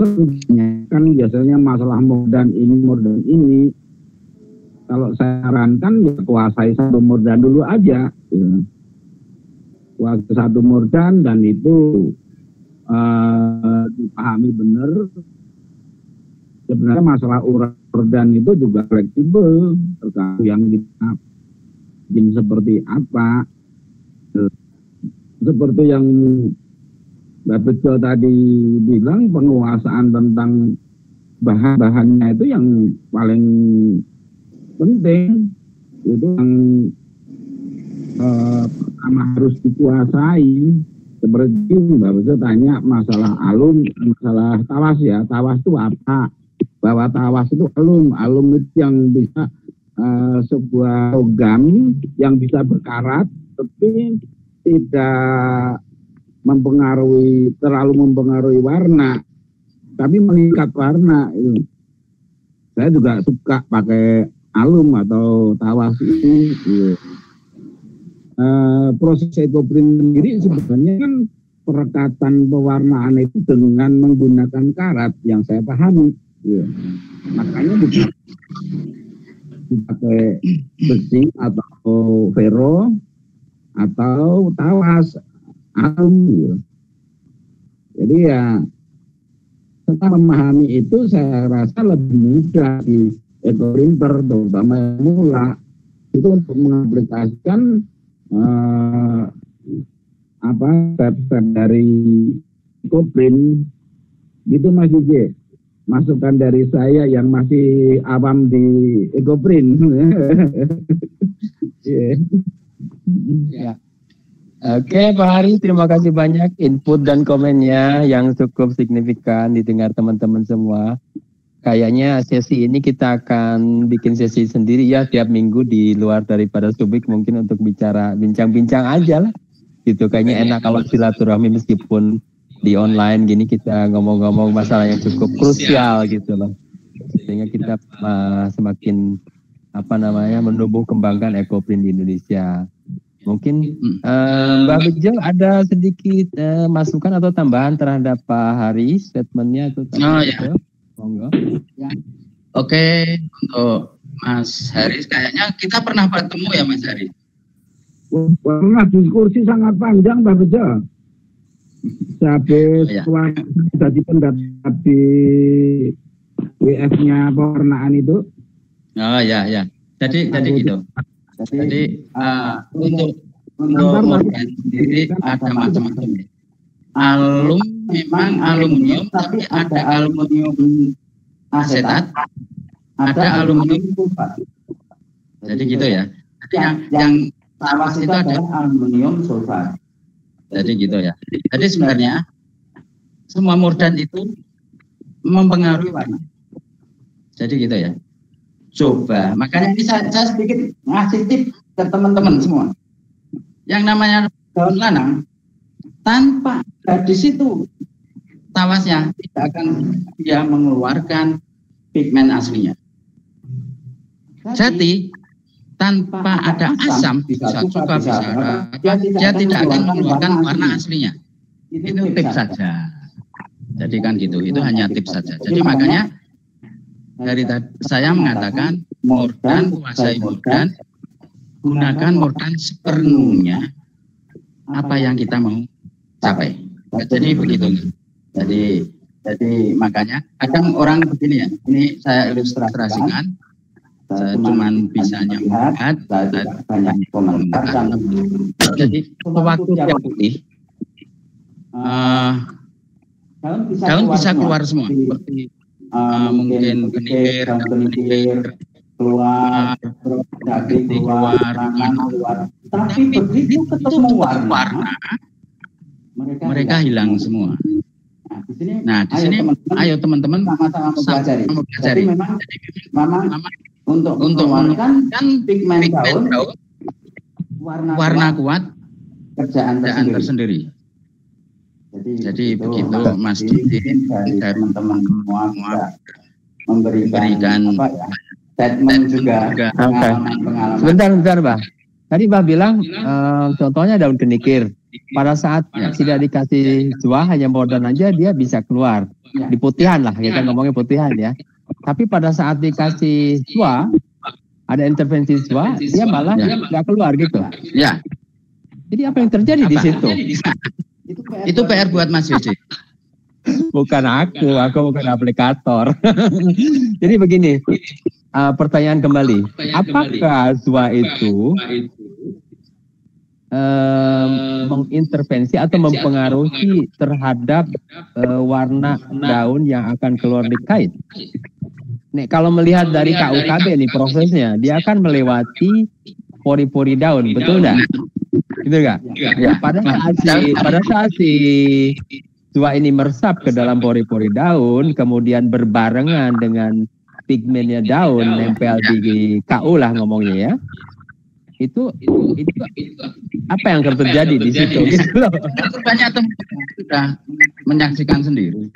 kan biasanya masalah mordan ini. Kalau saya sarankan ya kuasai satu mordan dulu aja. Ya. Kuasai satu mordan dan itu dipahami benar. Sebenarnya masalah mordan itu juga fleksibel, tergantung yang kita ingin seperti apa. Seperti yang Mbak Bejo tadi bilang, penguasaan tentang bahan-bahannya itu yang paling penting, itu yang pertama harus dikuasai. Seperti Mbak Bejo tanya masalah alum, masalah tawas ya, tawas itu apa? Bahwa tawas itu alum itu yang bisa sebuah logam yang bisa berkarat, tapi tidak terlalu mempengaruhi warna, tapi meningkat warna. Saya juga suka pakai alum atau tawas ini. Proses ekoprint sendiri sebenarnya kan perekatan pewarnaan itu dengan menggunakan karat yang saya pahami. Makanya bukan pakai besi atau ferro atau tawas alum. Jadi ya setelah memahami itu saya rasa lebih mudah di ekoprinter terutama yang mula itu untuk mengaplikasikan step-step dari ekoprint gitu Mas DJ. Masukan dari saya yang masih awam di ekoprint. Ya. Oke Pak Hari, terima kasih banyak input dan komennya yang cukup signifikan didengar teman-teman semua. Kayaknya sesi ini kita akan bikin sesi sendiri ya tiap minggu di luar daripada Subik, mungkin untuk bicara bincang-bincang aja lah. Gitu kayaknya enak kalau silaturahmi meskipun di online gini kita ngomong-ngomong masalah yang cukup krusial gitu loh. Sehingga kita semakin menumbuh kembangkan ekoprint di Indonesia. Mungkin Mbak Bejo ada sedikit masukan atau tambahan terhadap Pak Hari statementnya atau ya. Monggo. Ya. Oke, untuk Mas Hari kayaknya kita pernah bertemu ya Mas Hari. Pernah diskusi sangat panjang Mbak Bejo. Habis jadi pendapat di WF-nya pewarnaan itu. Oh ya. Jadi gitu. Jadi untuk mordan sendiri ada macam-macam ya. Alum memang aluminium, tapi ada aluminium asetat, ada aluminium sulfat. Jadi gitu ya. Jadi yang tawas itu adalah aluminium sulfat. Jadi gitu ya. Jadi sebenarnya semua mordan itu mempengaruhi warna. Jadi gitu ya. Coba, makanya ini saya sedikit ngasih tip ke teman-teman semua. Yang namanya daun lanang, tanpa di situ tawasnya tidak akan dia mengeluarkan pigmen aslinya. Jadi tanpa ada asam, bisa cuka, dia tidak akan mengeluarkan warna aslinya. Itu tips saja. Jadi kan gitu, itu hanya tips saja. Jadi makanya dari tadi saya mengatakan mordan, kuasai mordan, gunakan mordan sepenuhnya apa yang kita mau capai. Jadi begitu. Jadi makanya kadang orang begini ya. Ini saya ilustrasikan. Saya cuma bisa melihat banyak komentar. Jadi waktu yang putih, daun bisa keluar semua. Seperti mungkin genir keluar, daging keluar, keluar. Tapi begitu ketemu warna, mereka hilang semua. Nah, di sini ayo teman-teman sama-sama belajar. Jadi memang untuk mengeluarkan pigmen daun warna kuat kerjaan tersendiri. Jadi begitu Mas Didi dari teman-teman semua memberikan statement juga pengalaman. Sebentar, Mbak. Tadi Mbak bilang contohnya daun kenikir. Pada saat tidak dikasih jua hanya modern aja dia bisa keluar. Di putihan lah, kita ngomongnya putihan ya. Tapi pada saat dikasih jua, ada intervensi jua, dia malah nggak keluar gitu. Ya. Jadi apa yang terjadi di situ? Itu PR buat Mas Yudi. Bukan aku bukan aplikator. Jadi begini, pertanyaan kembali, apakah jua itu mengintervensi atau mempengaruhi terhadap warna daun yang akan keluar di kain? Nih, kalau melihat dari KUKB nih prosesnya, dia akan melewati pori-pori daun, betul nggak? Gitu nggak? Ya. Pada saat si jua ini meresap ke dalam pori-pori daun, kemudian berbarengan dengan pigmennya daun nempel di KU lah ngomongnya ya. Itu apa yang akan terjadi di situ? Gitu loh. Banyak teman sudah menyaksikan sendiri.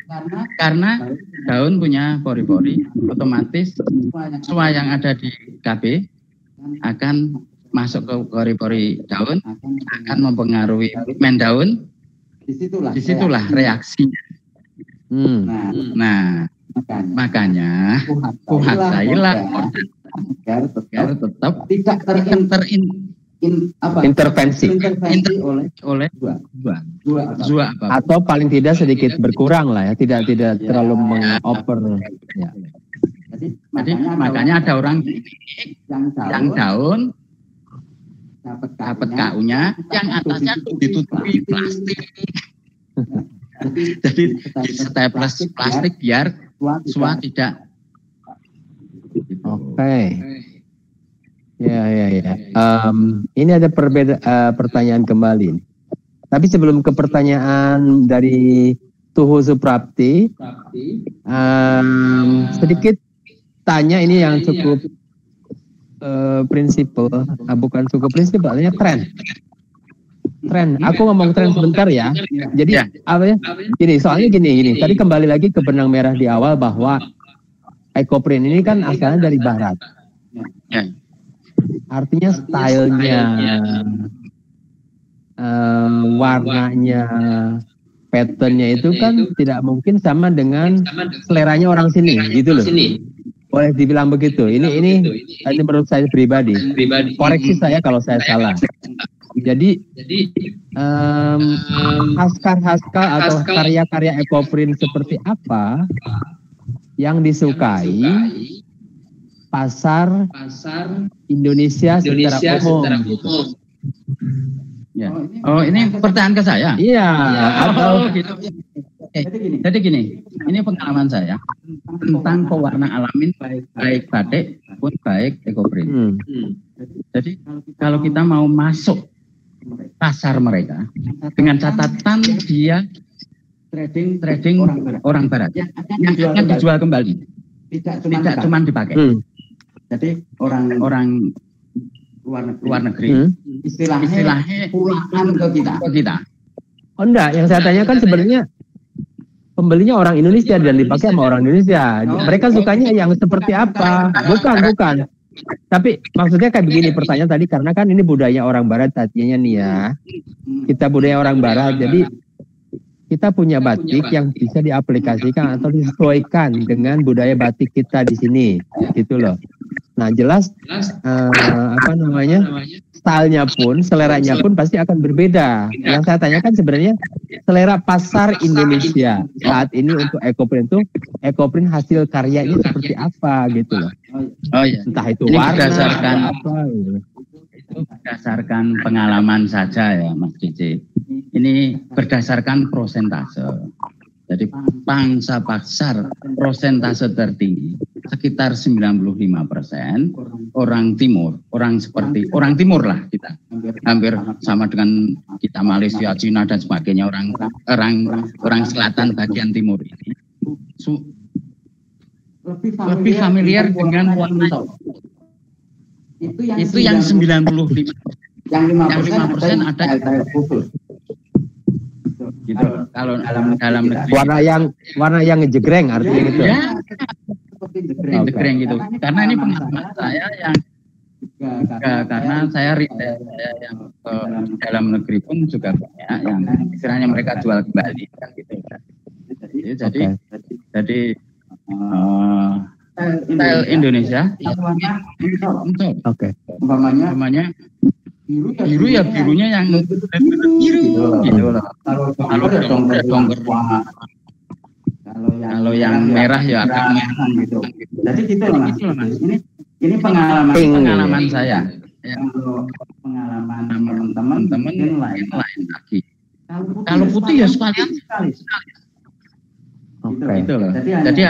Karena daun punya pori-pori, otomatis semua yang ada di KB akan masuk ke pori-pori daun, akan mempengaruhi pigmen daun. Disitulah reaksinya. Nah, makanya kuhatsailah agar tetap tidak intervensi oleh jua atau paling tidak sedikit berkurang lah ya, tidak terlalu mengoper. Ya. Jadi makanya ada orang yang daun dapat KU-nya, yang atasnya ditutupi plastik. Jadi di staples plastik biar jua tidak. Oke. Ya. Ini ada pertanyaan kembali. Tapi sebelum ke pertanyaan dari Tuhu Suprapti, sedikit tanya ini yang cukup prinsipal, bukan cukup prinsipal, ini tren. Aku ngomong tren sebentar ya. Jadi apa ya? Soalnya gini. Tadi kembali lagi ke benang merah di awal bahwa ekoprint ini kan asalnya dari barat. Artinya stylenya, warnanya, patternnya itu kan tidak mungkin sama dengan seleranya orang sini, gitu loh. Boleh dibilang begitu. Ini menurut saya pribadi. Koreksi saya kalau saya salah. Jadi haskar atau karya-karya ekoprint seperti apa yang disukai pasar Indonesia secara umum gitu. Ya. Oh, ini pertanyaan ke saya? Iya. Gitu. Jadi gini, ini pengalaman saya tentang pewarna alamin baik batik pun baik ekoprint. Jadi kalau kita mau masuk pasar mereka dengan catatan dia trading orang barat yang akan dijual kembali, tidak cuma dipakai. Jadi orang luar negeri istilahnya pulaan ke kita. Oh enggak, yang saya tanyakan sebenarnya pembelinya orang Indonesia dan dipakai sama orang Indonesia. Mereka sukanya yang seperti apa? Bukan. Tapi maksudnya kayak begini pertanyaan tadi, karena kan ini budaya orang barat tadinya nih ya. Kita budaya orang barat, jadi kita punya batik yang bisa diaplikasikan atau disesuaikan dengan budaya batik kita di sini, gitu loh. Nah jelas stylenya pun, seleranya pun pasti akan berbeda. Yang saya tanyakan sebenarnya selera pasar Indonesia saat ini untuk ekoprint itu, ekoprint hasil karyanya seperti apa gitu loh. Oh iya. Entah itu ini warna apa gitu. Itu berdasarkan pengalaman saja ya Mas DJ. Ini berdasarkan prosentase. Jadi pangsa pasar prosentase tertinggi sekitar 95% orang timur, orang timur lah kita. Hampir sama dengan kita Malaysia, Cina dan sebagainya, orang selatan bagian timur ini lebih familiar dengan warna. Itu yang 95%. Yang 5% ada khusus. Gitu. itu kalau dalam negeri. Warna yang ngejegreng artinya gitu. Ya, seperti jegreng gitu. Karena ini pengalaman saya yang karena saya retail, saya yang ke dalam negeri pun juga banyak yang istilahnya mereka jual kembali kan gitu. Jadi style Indonesia umpamanya biru ya birunya yang biru gitu loh. Kalau dongker kalau yang merah ya agak merah gitu. Jadi gitu loh Mas. Ini pengalaman saya. Ya, pengalaman teman-teman lain lagi. Kalau putih ya sekalian. Gitu loh. Jadi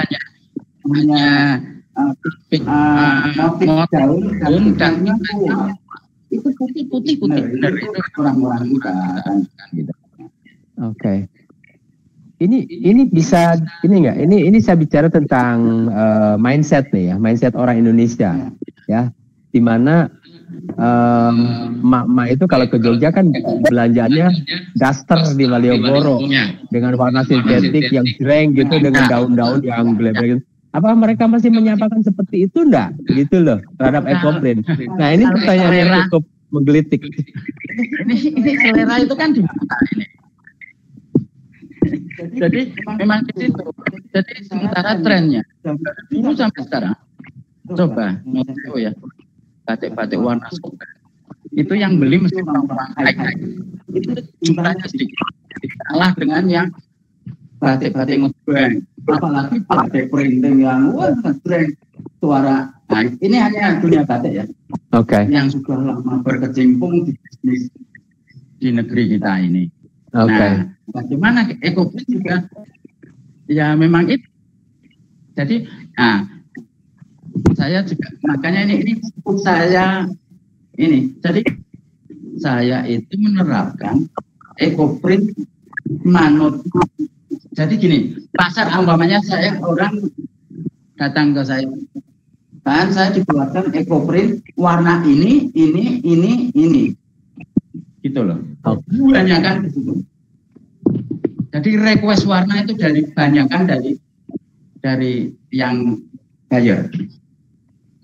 hanya motif daun dan itu putih benar itu orang-orang muda kan gitu. Oke. Ini bisa ini enggak? Ini saya bicara tentang mindset nih ya, mindset orang Indonesia ya. Di mana mak itu kalau ke Jogja kan belanjanya daster di Malioboro dengan warna sintetik yang jreng gitu dengan daun-daun yang gleber. Apa mereka masih menyampaikan seperti itu enggak? Gitu loh terhadap ekoprint. Nah, ini pertanyaan yang cukup menggelitik. Ini selera itu kan di mana ini? Jadi memang di situ. Jadi sementara trennya dulu sampai sekarang coba ya batik-batik warna soga itu yang beli mesti orang-orang high itu jumlahnya sedikit kalah dengan yang batik-batik ngebrand, apalagi batik printing yang ngebrand suara. Nah, ini hanya dunia batik ya. Oke. Yang sudah lama berkecimpung di bisnis di negeri kita ini. Nah, bagaimana ekoprint juga ya memang itu. Jadi, saya juga makanya ini saya jadi saya itu menerapkan ekoprint manut. Jadi gini, pasar umpamanya saya orang datang ke saya, kan saya dibuatkan ekoprint warna ini, gitu loh. Banyakan di situ. Jadi request warna itu banyakan dari yang buyer.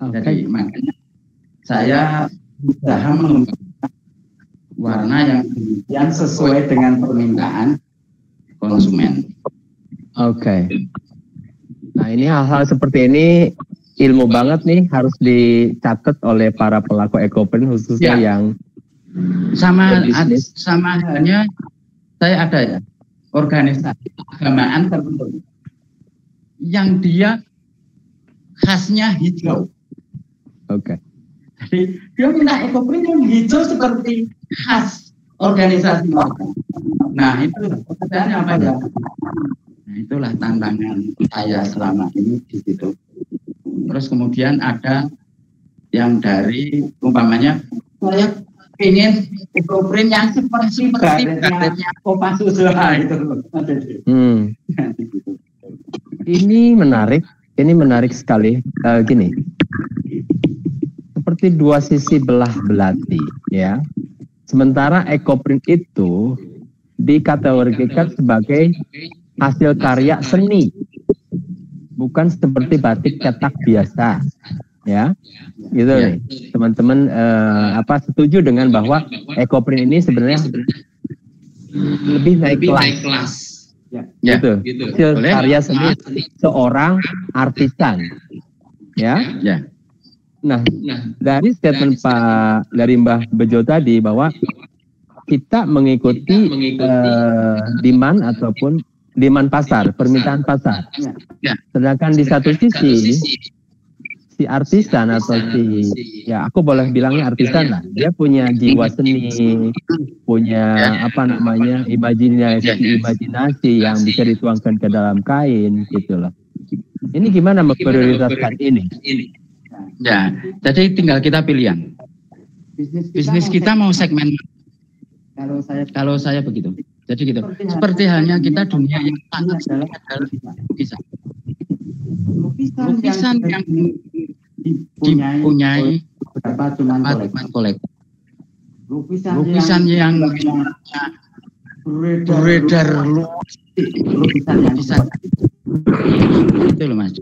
Jadi makanya saya berusaha mengembangkan warna yang sesuai dengan permintaan konsumen. Oke. Nah, ini hal-hal seperti ini ilmu banget nih, harus dicatat oleh para pelaku ekoprint khususnya yang sama halnya saya ada ya organisasi keagamaan tertentu yang dia khasnya hijau. Oke. Jadi dia minta ekoprint yang hijau seperti khas organisasi mereka. Nah, itu pekerjaannya apa ya? Nah, itulah tantangan saya selama ini di situ. Terus kemudian ada yang dari umpamanya saya ingin ekoprint yang seperti baretnya Kopassus itu. Ini menarik sekali. Gini, seperti dua sisi belah belati, ya. Sementara ekoprint itu dikategorikan sebagai hasil karya seni, bukan seperti batik cetak biasa, ya. Gitu nih, teman-teman. Setuju dengan bahwa ekoprint ini sebenarnya lebih naik kelas. Ya, gitu. Hasil karya seni seorang artisan, ya. Nah, dari statement dari Mbah Bejo tadi bahwa kita mengikuti demand ataupun demand pasar, permintaan pasar. Sedangkan di satu sisi si artisan atau aku boleh bilangnya artisan lah, dia punya jiwa seni, punya imajinasi yang bisa dituangkan ke dalam kain, gitu loh. Ini gimana memprioritaskan ini? Ya, jadi tinggal kita pilihan. Bisnis kita mau segmen. Kalau saya begitu. Jadi gitu. Seperti halnya kita dunia yang sangat dalam adalah lukisan. Lukisan yang dipunyai beberapa cuman kolektor. Lukisan yang beredar luas lukisan itu loh Mas.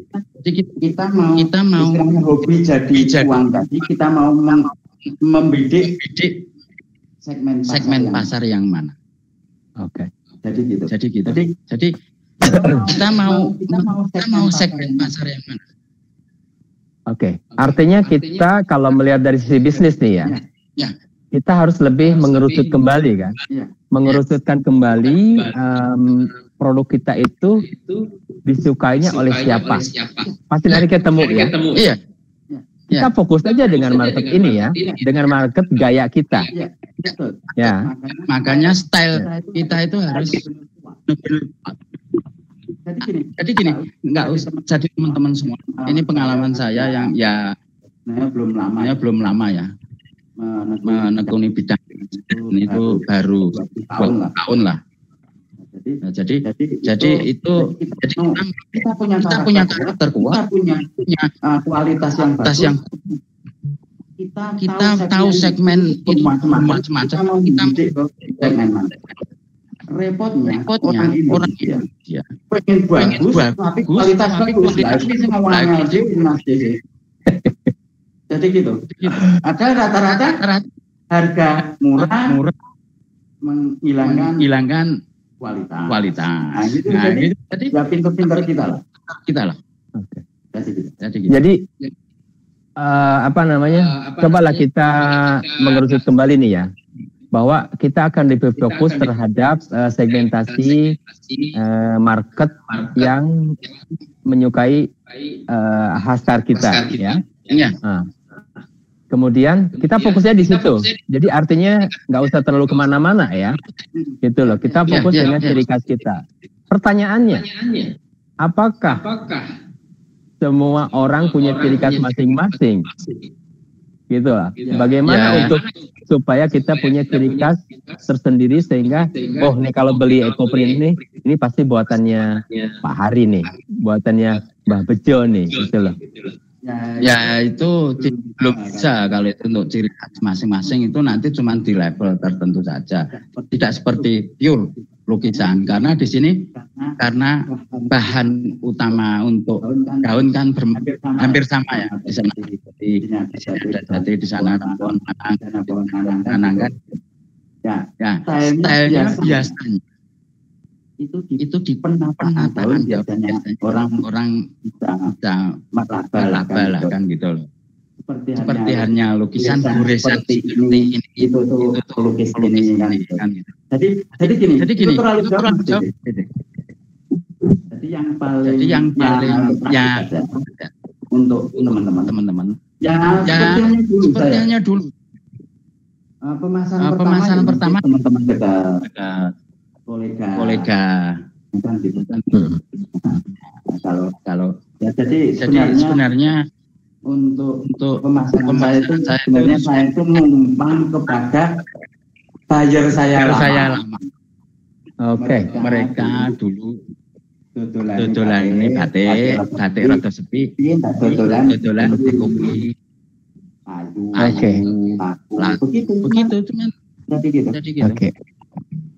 Jadi kita mau hobi jadi uang tadi, kita mau membidik segmen pasar yang mana. Oke. Jadi gitu. Jadi kita mau segmen pasar yang mana. Oke. Artinya kita kalau melihat dari sisi bisnis nih ya. Kita harus lebih mengerucut kembali kan. Mengerucutkan kembali produk kita itu disukainya oleh siapa. Pasti nanti ketemu ya. Iya. Kita fokus aja dengan market ini ya, dengan market gaya kita. Ya. Makanya style kita itu harus. Jadi gini, nggak usah jadi teman-teman semua. Ini pengalaman saya yang belum lama ya menekuni bidang itu baru 2 tahun lah. Jadi itu kita punya karakter kuat, punya kualitas yang kita tahu segmen itu macam-macam, kita segmen mana. Repotnya orang ya pengen bagus tapi kualitas bagus lagi semuanya aja. Jadi gitu. Ada rata-rata harga murah menghilangkan kualitas. Nah, gitu. Jadi ya pintar-pintar kita lah. Oke. Jadi cobalah kita mengerucut kembali nih ya, bahwa kita akan lebih fokus terhadap segmentasi market yang menyukai hasar kita ya. Nah, kemudian kita fokusnya di situ. Jadi artinya nggak usah terlalu kemana-mana ya, gitu loh. Kita fokus dengan ciri khas kita. Pertanyaannya, apakah semua orang punya ciri khas masing-masing? Gitu lah. Bagaimana untuk supaya kita punya ciri khas tersendiri sehingga nih kalau beli EcoPrint ini pasti buatannya Pak Hari nih, buatannya Mbah Bejo nih, gitu loh. Ya itu belum bisa kalau itu untuk ciri khas masing-masing, itu nanti cuma di level tertentu saja. Tidak seperti pure lukisan, karena di sini karena bahan utama untuk daun kan hampir sama ya di sana. Jadi di sana pohon anang kan. Ya, stylenya biasanya itu di penataan biasanya orang bisa meraba-raba kan gitu loh. Seperti hanya lukisan goresan seperti ini itu lukis ini kan gitu. Jadi gini itu terlalu jauh. Jadi yang paling ya untuk teman-teman ya sepertinya dulu pemasaran pertama teman-teman kita kolega kan gitu. Kalau ya jadi sebenarnya untuk pemasaran saya sebenarnya saya itu menumpang kepada buyer saya lama. Oke. Mereka dulu dodolan ini batik rada sepi, dodolan kopi. Oke. Begitu cuman. Jadi gitu. Oke.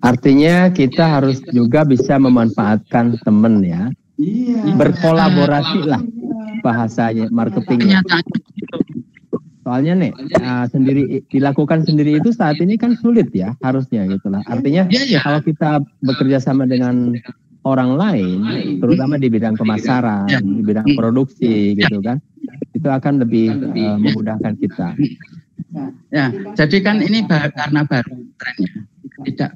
Artinya kita harus juga bisa memanfaatkan teman ya. Berkolaborasi lah bahasanya marketingnya. Soalnya nih dilakukan sendiri itu saat ini kan sulit ya harusnya gitu lah. Artinya kalau kita bekerja sama dengan orang lain, terutama di bidang pemasaran, di bidang produksi gitu kan, itu akan lebih memudahkan kita. Ya, jadi kan ini karena baru trennya. Tidak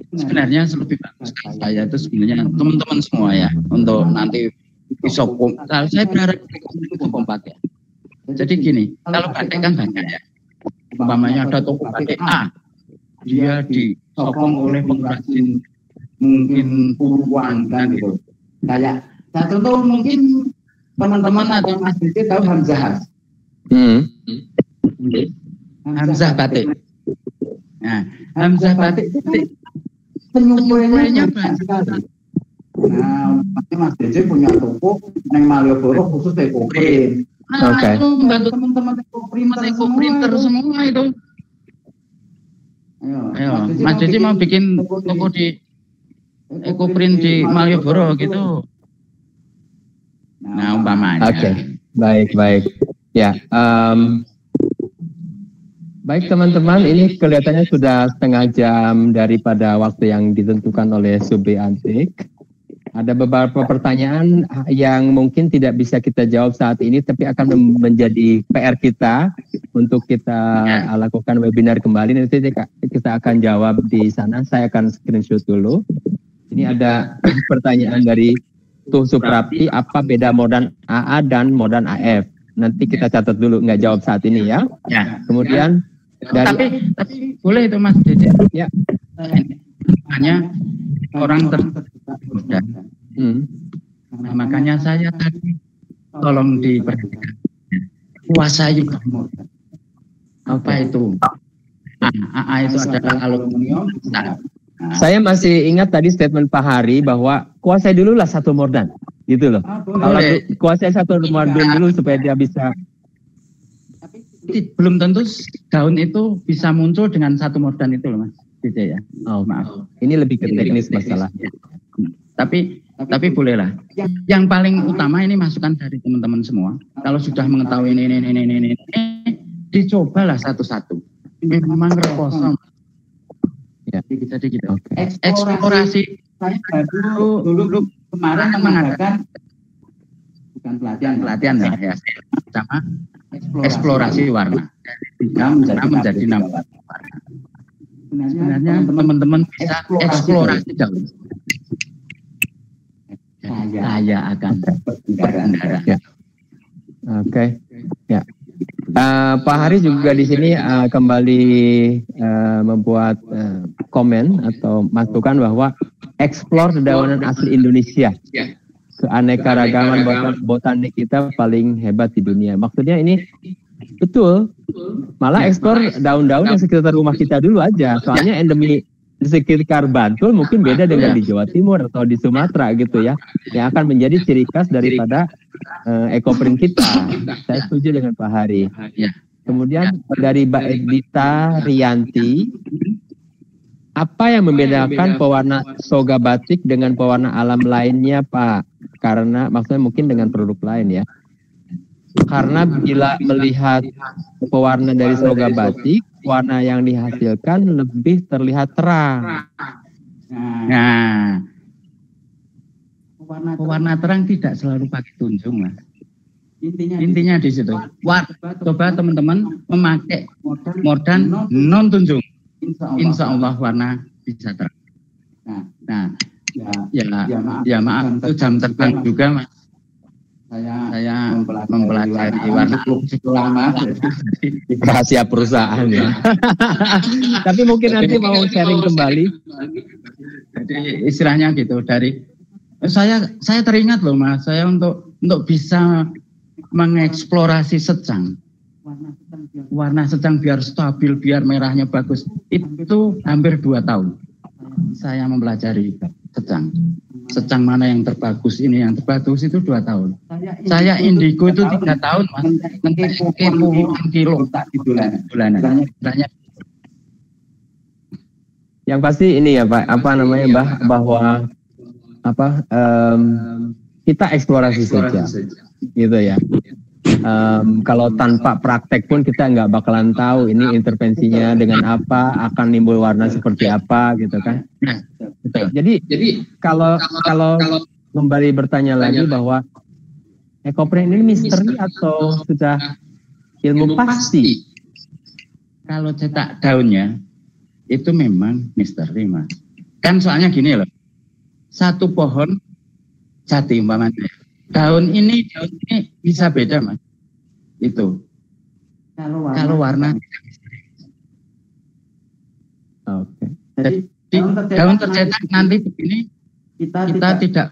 sebenarnya lebih bagus saya itu sebenarnya teman-teman semua ya untuk nanti bisa saya berharap itu kompak ya. Jadi gini, kalau batik kan banyak ya. Umpamanya ada toko batik A, dia disokong oleh pengrajin mungkin puluhan kan gitu. Kayak contoh mungkin teman-teman atau Mas Diki tahu Hamzah. Hamzah batik. Nah, Hamzah batik penyuplainya banyak sekali. Nah, Mas Diki punya toko yang Malioboro khusus EcoPrint. Oke. Itu membantu teman-teman EcoPrinter semua itu. Ayo, Mas Didi mau bikin toko di Ecoprint di Malioboro gitu. Nah, umpamanya. Oke, baik. Ya, baik teman-teman, ini kelihatannya sudah setengah jam daripada waktu yang ditentukan oleh Subbe Antik. Ada beberapa pertanyaan yang mungkin tidak bisa kita jawab saat ini, tapi akan menjadi PR kita untuk kita lakukan webinar kembali. Nanti kita akan jawab di sana. Saya akan screenshot dulu. Ini ada pertanyaan dari Tuh Suprapti, apa beda modern AA dan modern AF? Nanti kita catat dulu, nggak jawab saat ini ya. Kemudian dari tapi boleh itu Mas Dede. Ya. Hanya orang tertentu. Nah, makanya saya tadi tolong diperhatikan. Kuasai apa itu? AA itu adalah aluminium. Saya masih ingat tadi statement Pak Hari bahwa kuasai dulu lah satu modern, gitu loh. Kalau kuasai satu modern dulu supaya dia bisa. Belum tentu daun itu bisa muncul dengan satu modern itu loh Mas Dede ya. Oh maaf, ini lebih ke teknis masalah. Tapi bolehlah. Yang paling utama ini masukan dari teman-teman semua. Kalau sudah mengetahui ini, dicobalah satu-satu. Memang reposo. Ya. Jadi gitu. Eksplorasi. Saya dulu kemarin mengadakan bukan pelatihan ya, sama eksplorasi warna. Menjadi nama warna. Sebenarnya teman-teman bisa eksplorasi jauh. Saya akan berkendara. Ya. Oke. Ya. Pak Hari juga di sini kembali membuat komen atau masukan bahwa eksplor dedaunan asli Indonesia. Keanekaragaman botanik kita paling hebat di dunia. Maksudnya ini betul. Malah eksplor daun-daun yang sekitar rumah kita dulu aja. Soalnya endemi di sekitar Bantul mungkin beda dengan di Jawa Timur atau di Sumatera gitu ya, yang akan menjadi ciri khas daripada Ecoprint kita. Saya setuju dengan Pak Hari. Kemudian dari Mbak Edita Rianti, apa yang membedakan pewarna soga batik dengan pewarna alam lainnya Pak? Karena maksudnya mungkin dengan produk lain ya. Karena bila melihat pewarna dari soga batik, warna yang dihasilkan lebih terlihat terang. Nah, pewarna terang tidak selalu pakai tunjung lah. Intinya di situ. Coba teman-teman memakai modern non tunjung. Insya Allah warna bisa terang. Nah, ya maaf itu jam terbang juga Mas. Saya mempelajari warna lama rahasia perusahaan ya. Tapi mungkin nanti mau sharing kembali. Jadi istilahnya gitu dari saya teringat loh Mas, saya untuk bisa mengeksplorasi secang. Warna secang biar stabil, biar merahnya bagus. Itu hampir 2 tahun. Saya mempelajari secang. Secang mana yang terbagus, ini yang terbagus itu 2 tahun. Saya indigo itu 3 tahun Mas. Kilo bulanan. Yang pasti ini ya Pak, apa namanya Mbah, bahwa kita eksplorasi saja, gitu ya. Kalau tanpa praktek pun kita nggak bakalan tahu ini intervensinya dengan apa, akan timbul warna seperti apa, gitu kan. Jadi kalau kembali bertanya lagi bahwa Ecoprint ini misteri atau sudah ilmu pasti? Kalau cetak daunnya itu memang misteri Mas. Kan soalnya gini loh, satu pohon jati umpamanya, daun ini bisa beda Mas. Itu kalau warna. Oke. Jadi daun tercetak nanti begini kita tidak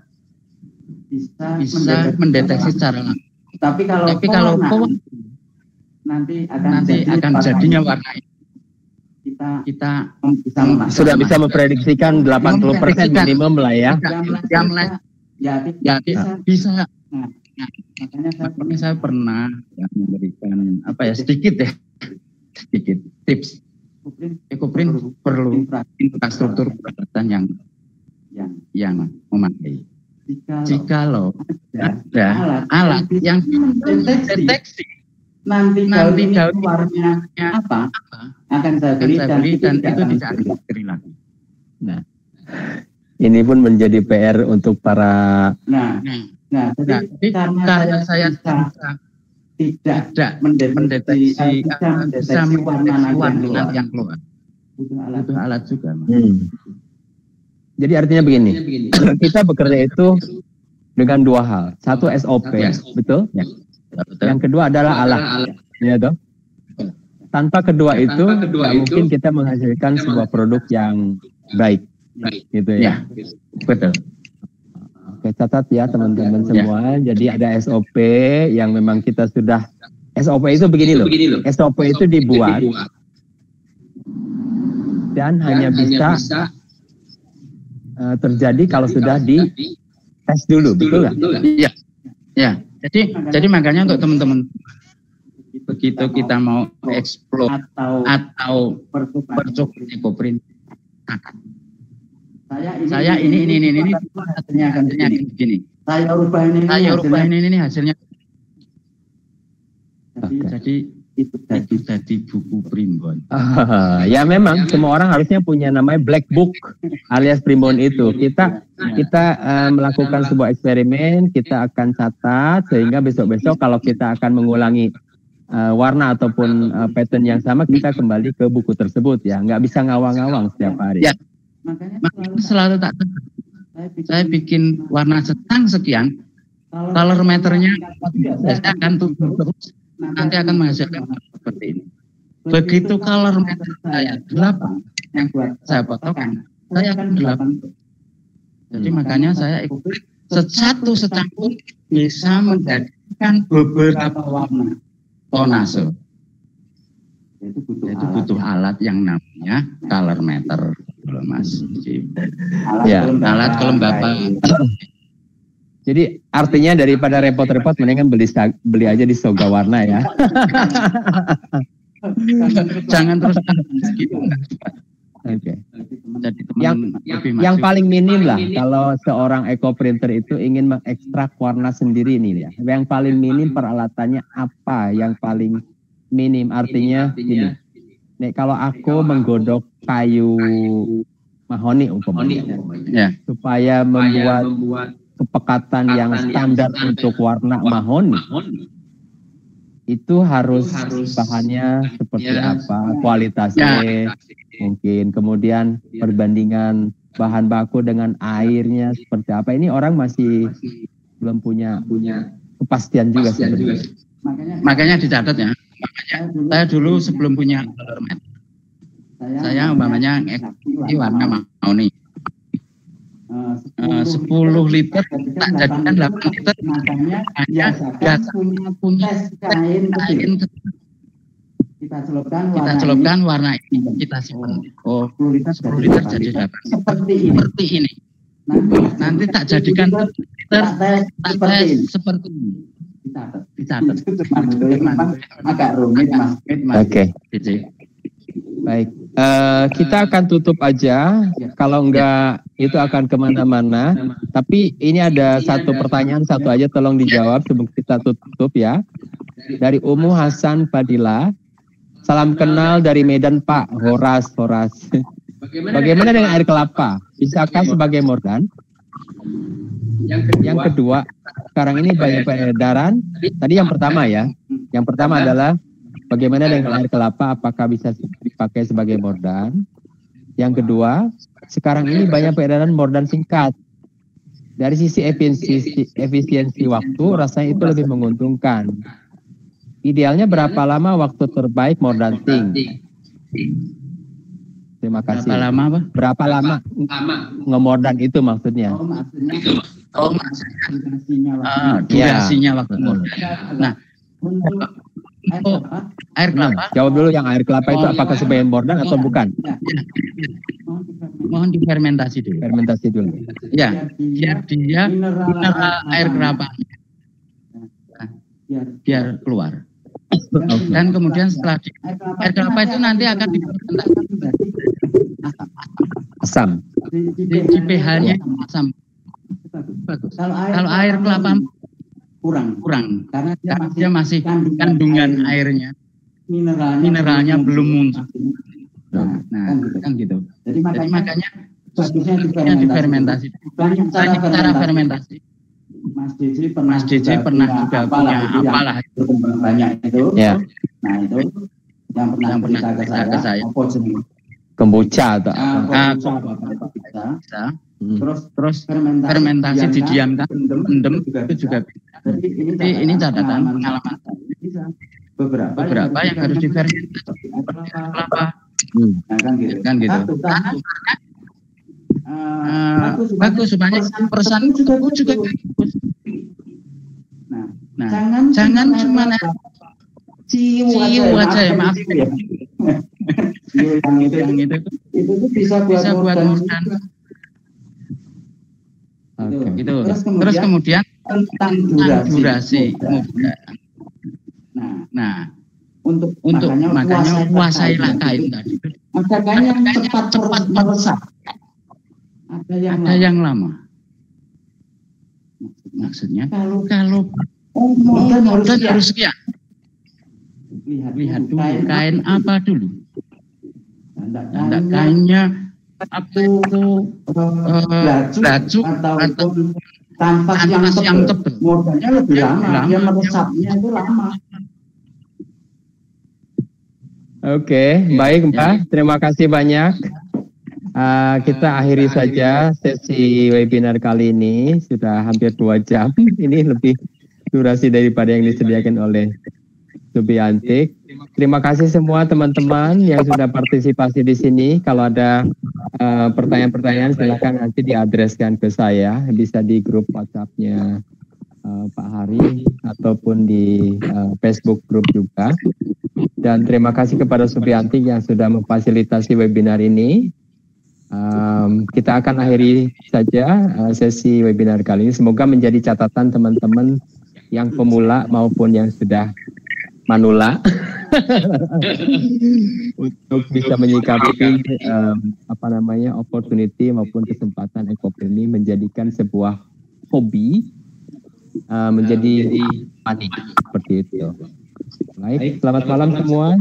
bisa mendeteksi secara langsung. Tapi kalau pohon nanti akan jadinya warna ini. Kita sudah bisa memprediksikan 80% minimum lah ya. Ya bisa. Makanya saya pernah memberikan sedikit tips Ekoprin perlu infrastruktur peralatan yang memadai. Jikalau ada alat yang deteksi nanti daun warnanya apa akan saya beli dan itu tidak akan beli lagi. Nah, ini pun menjadi PR untuk para. Jadi karena saya tidak mendeteksi warna yang keluar. Butuh alat juga. Jadi artinya begini, kita bekerja itu dengan dua hal. Satu SOP, betul? Ya, betul. Yang kedua adalah alat. Ya, toh? Tanpa kedua itu, mungkin kita menghasilkan sebuah produk yang baik. Gitu ya. Betul. Oke, catat ya teman-teman semua. Jadi ada SOP yang memang kita sudah. SOP itu begini loh. SOP itu dibuat dan hanya bisa terjadi kalau sudah di tes dulu, betul nggak? Iya, ya. Jadi makanya untuk teman-teman begitu kita mau explore atau percuk ekoprin, saya ini hasilnya akan begini. Saya rubah ini hasilnya. Jadi itu tadi buku primbon. Ya memang semua orang harusnya punya namanya black book alias primbon itu. Kita melakukan sebuah eksperimen, kita akan catat sehingga besok-besok kalau kita akan mengulangi warna ataupun pattern yang sama, kita kembali ke buku tersebut ya. Nggak bisa ngawang-ngawang setiap hari. Ya. Makanya selalu tak saya bikin warna sekian, color meternya saya akan tutup terus. Nanti akan menghasilkan seperti ini. Begitu color meter saya 8 yang saya potongkan, saya akan 8. Jadi makanya saya ikut satu secampur bisa menjadikan beberapa warna tonase. Itu butuh alat yang namanya color meter, Mas. Alat kelembapan. Jadi artinya daripada repot-repot mendingan beli aja di Soga Warna ya. Jangan terus gitu. Oke. Yang paling minim lah kalau seorang ekoprinter itu ingin mengekstrak warna sendiri nih ya. Yang paling minim peralatannya apa? Yang paling minim artinya ini. Nih kalau aku menggodok kayu mahoni umpamanya, ya, supaya membuat kepekatan yang standar untuk warna mahoni, itu harus bahannya seperti apa, kualitasnya mungkin, kemudian perbandingan bahan baku dengan airnya seperti apa. Ini orang masih belum punya kepastian juga sebenarnya. Makanya dicatat ya. Saya dulu sebelum punya color meter, saya umpamanya warna mahoni. 10 liter tak jadikan 8 liter, hanya punya kain kita celupkan warna ini, kita simpan. 10 liter jadi 8 seperti ini. Nanti tak jadikan liter, tak seperti ini. Dicatat. Agak rumit, Mas. Oke. Baik, kita akan tutup aja. Kalau enggak itu akan kemana-mana. Tapi ini ada satu pertanyaan, satu aja tolong dijawab sebelum kita tutup ya. Dari Umu Hasan Fadila. Salam kenal dari Medan Pak, Horas. Bagaimana dengan air kelapa? Bisakah sebagai mordan? Yang kedua, sekarang ini banyak peredaran. Tadi yang pertama ya. Yang pertama adalah bagaimana dengan air kelapa, apakah bisa dipakai sebagai mordan? Yang kedua, sekarang ini banyak peredaran mordan singkat. Dari sisi efisiensi waktu, rasanya itu lebih menguntungkan. Idealnya berapa lama waktu terbaik mordan ting? Terima kasih. Berapa lama, Pak? Berapa lama ngemordan itu maksudnya? Durasinya waktu mordan. Nah, air kelapa. Jawab dulu yang air kelapa itu apakah sebagai mordan atau bukan? Mohon difermentasi dulu. Fermentasi dulu. Ya, dia mineral air kelapa biar keluar. Dan kemudian setelah air kelapa itu nanti akan difermentasi menjadi asam. Di pH-nya asam. Bagus. Kalau air kelapa kurang karena dia masih kandungan airnya, mineralnya belum muncul. Nah, kan gitu. Jadi makanya bagusnya difermentasi. Banyak cara fermentasi. Mas DJ pernah juga punya apalah itu banyak itu. Ya. Nah itu yang pernah cerita ke saya. Kombucha atau terus fermentasi didiamkan, pendem itu juga bisa. Jadi ini catatan pengalaman saya. Beberapa yang harus difermentasi kelapa. Kan gitu. Bagus supaya perasaan juga bagus. Nah, jangan cuma ciu aja ya, maaf ya. yang itu bisa buat modal. Gitu. Terus kemudian tentang durasi. Nah, untuk makanya kuasailah kain tadi. Ada kain yang cepat meresap. Ada yang lama. Maksudnya kalau modal harus sekian. Lihat dulu kain apa dulu. Tanda kainnya baju atau tanpas yang tebal. Modalnya lebih lama. Dia meresapnya itu lama. Oke, baik Mbak. Terima kasih banyak. Kita akhiri saja sesi webinar kali ini. Sudah hampir 2 jam. Ini lebih durasi daripada yang disediakan oleh Subiantik. Terima kasih semua teman-teman yang sudah partisipasi di sini. Kalau ada pertanyaan-pertanyaan silakan nanti diadreskan ke saya. Bisa di grup WhatsApp-nya Pak Hari ataupun di Facebook grup juga. Dan terima kasih kepada Subiantik yang sudah memfasilitasi webinar ini. Kita akan akhiri saja sesi webinar kali ini. Semoga menjadi catatan teman-teman yang pemula maupun yang sudah manula untuk bisa menyikapi opportunity maupun kesempatan EcoPrint ini menjadikan sebuah hobi menjadi money seperti itu. Baik, selamat malam semua.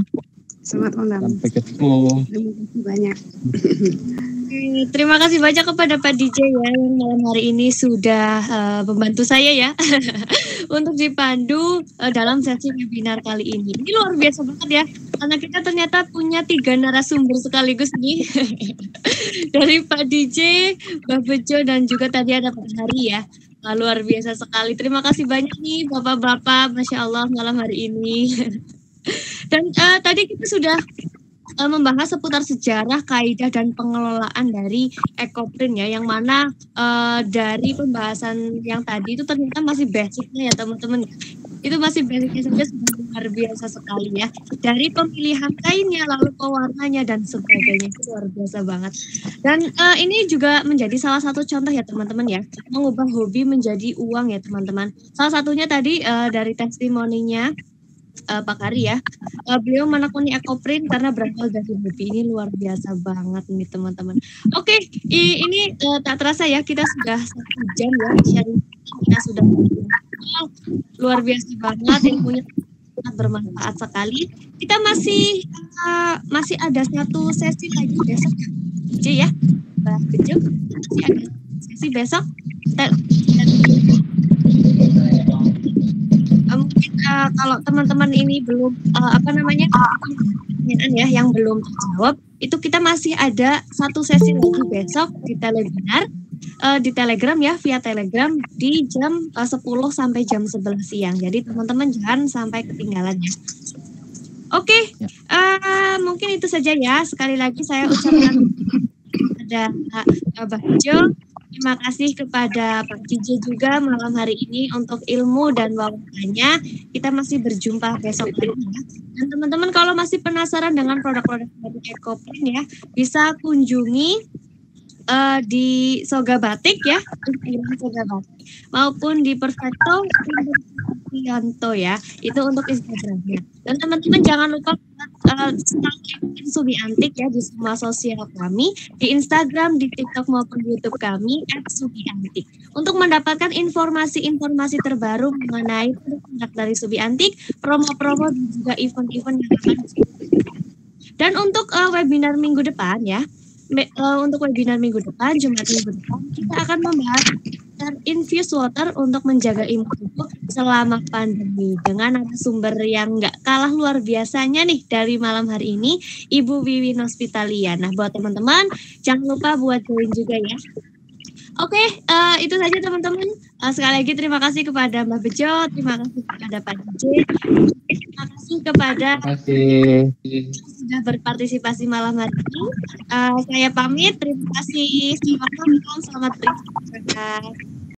Selamat malam. Sampai ketemu. Terima kasih banyak. Terima kasih banyak kepada Pak DJ ya yang malam hari ini sudah membantu saya ya untuk dipandu dalam sesi webinar kali ini. Ini luar biasa banget ya, karena kita ternyata punya 3 narasumber sekaligus nih dari Pak DJ, Mbak Bejo dan juga tadi ada Pak Hari ya. Luar biasa sekali. Terima kasih banyak nih Bapak-bapak, Masya Allah malam hari ini. Dan tadi kita sudah membahas seputar sejarah, kaidah dan pengelolaan dari EcoPrint ya, yang mana dari pembahasan yang tadi itu ternyata masih basicnya ya teman-teman. Itu masih basicnya saja sudah luar biasa sekali ya. Dari pemilihan kainnya, lalu pewarnanya dan sebagainya, itu luar biasa banget. Dan ini juga menjadi salah satu contoh ya teman-teman ya, mengubah hobi menjadi uang ya teman-teman. Salah satunya tadi dari testimoninya Pak Kari ya, beliau menekuni EcoPrint karena berawal dari hobi. Ini luar biasa banget nih teman-teman. Oke, ini tak terasa ya kita sudah 1 jam ya sharing, kita sudah luar biasa banget, ilmunya sangat bermanfaat sekali. Kita masih ada 1 sesi lagi besok ya, Mbak Bejo, masih ada sesi besok. Mungkin kalau teman-teman ini belum pertanyaan ya yang belum terjawab, itu kita masih ada 1 sesi lagi besok di telewebinar di Telegram ya, via Telegram di jam 10 sampai jam 11 siang. Jadi teman-teman jangan sampai ketinggalan ya. Oke, mungkin itu saja ya. Sekali lagi saya ucapkan ada Mbak Jo. Terima kasih kepada Pak DJ juga malam hari ini untuk ilmu dan wawasannya. Kita masih berjumpa besok lagi ya. Dan teman-teman kalau masih penasaran dengan produk-produk dari EcoPrint ya, bisa kunjungi di Soga Batik ya, Instagram Soga Batik, maupun di Perfecto Yanto ya, itu untuk Instagramnya. Dan teman-teman jangan lupa Subi Antik ya di semua sosial kami, di Instagram, di TikTok maupun di YouTube kami @subiantik. Untuk mendapatkan informasi-informasi terbaru mengenai produk dari Subi Antik, promo-promo dan juga event-event yang akan dan untuk webinar minggu depan ya, untuk webinar minggu depan, Jumat minggu depan, kita akan membahas infuse water untuk menjaga imun tubuh selama pandemi dengan narasumber yang nggak kalah luar biasanya nih dari malam hari ini, Ibu Wiwin Hospitalia. Nah, buat teman-teman jangan lupa buat join juga ya. Oke, itu saja teman-teman. Sekali lagi terima kasih kepada Mbak Bejo, terima kasih kepada Pak DJ, terima kasih kepada sudah berpartisipasi malam hari ini. Saya pamit, terima kasih. Selamat malam, selamat beristirahat.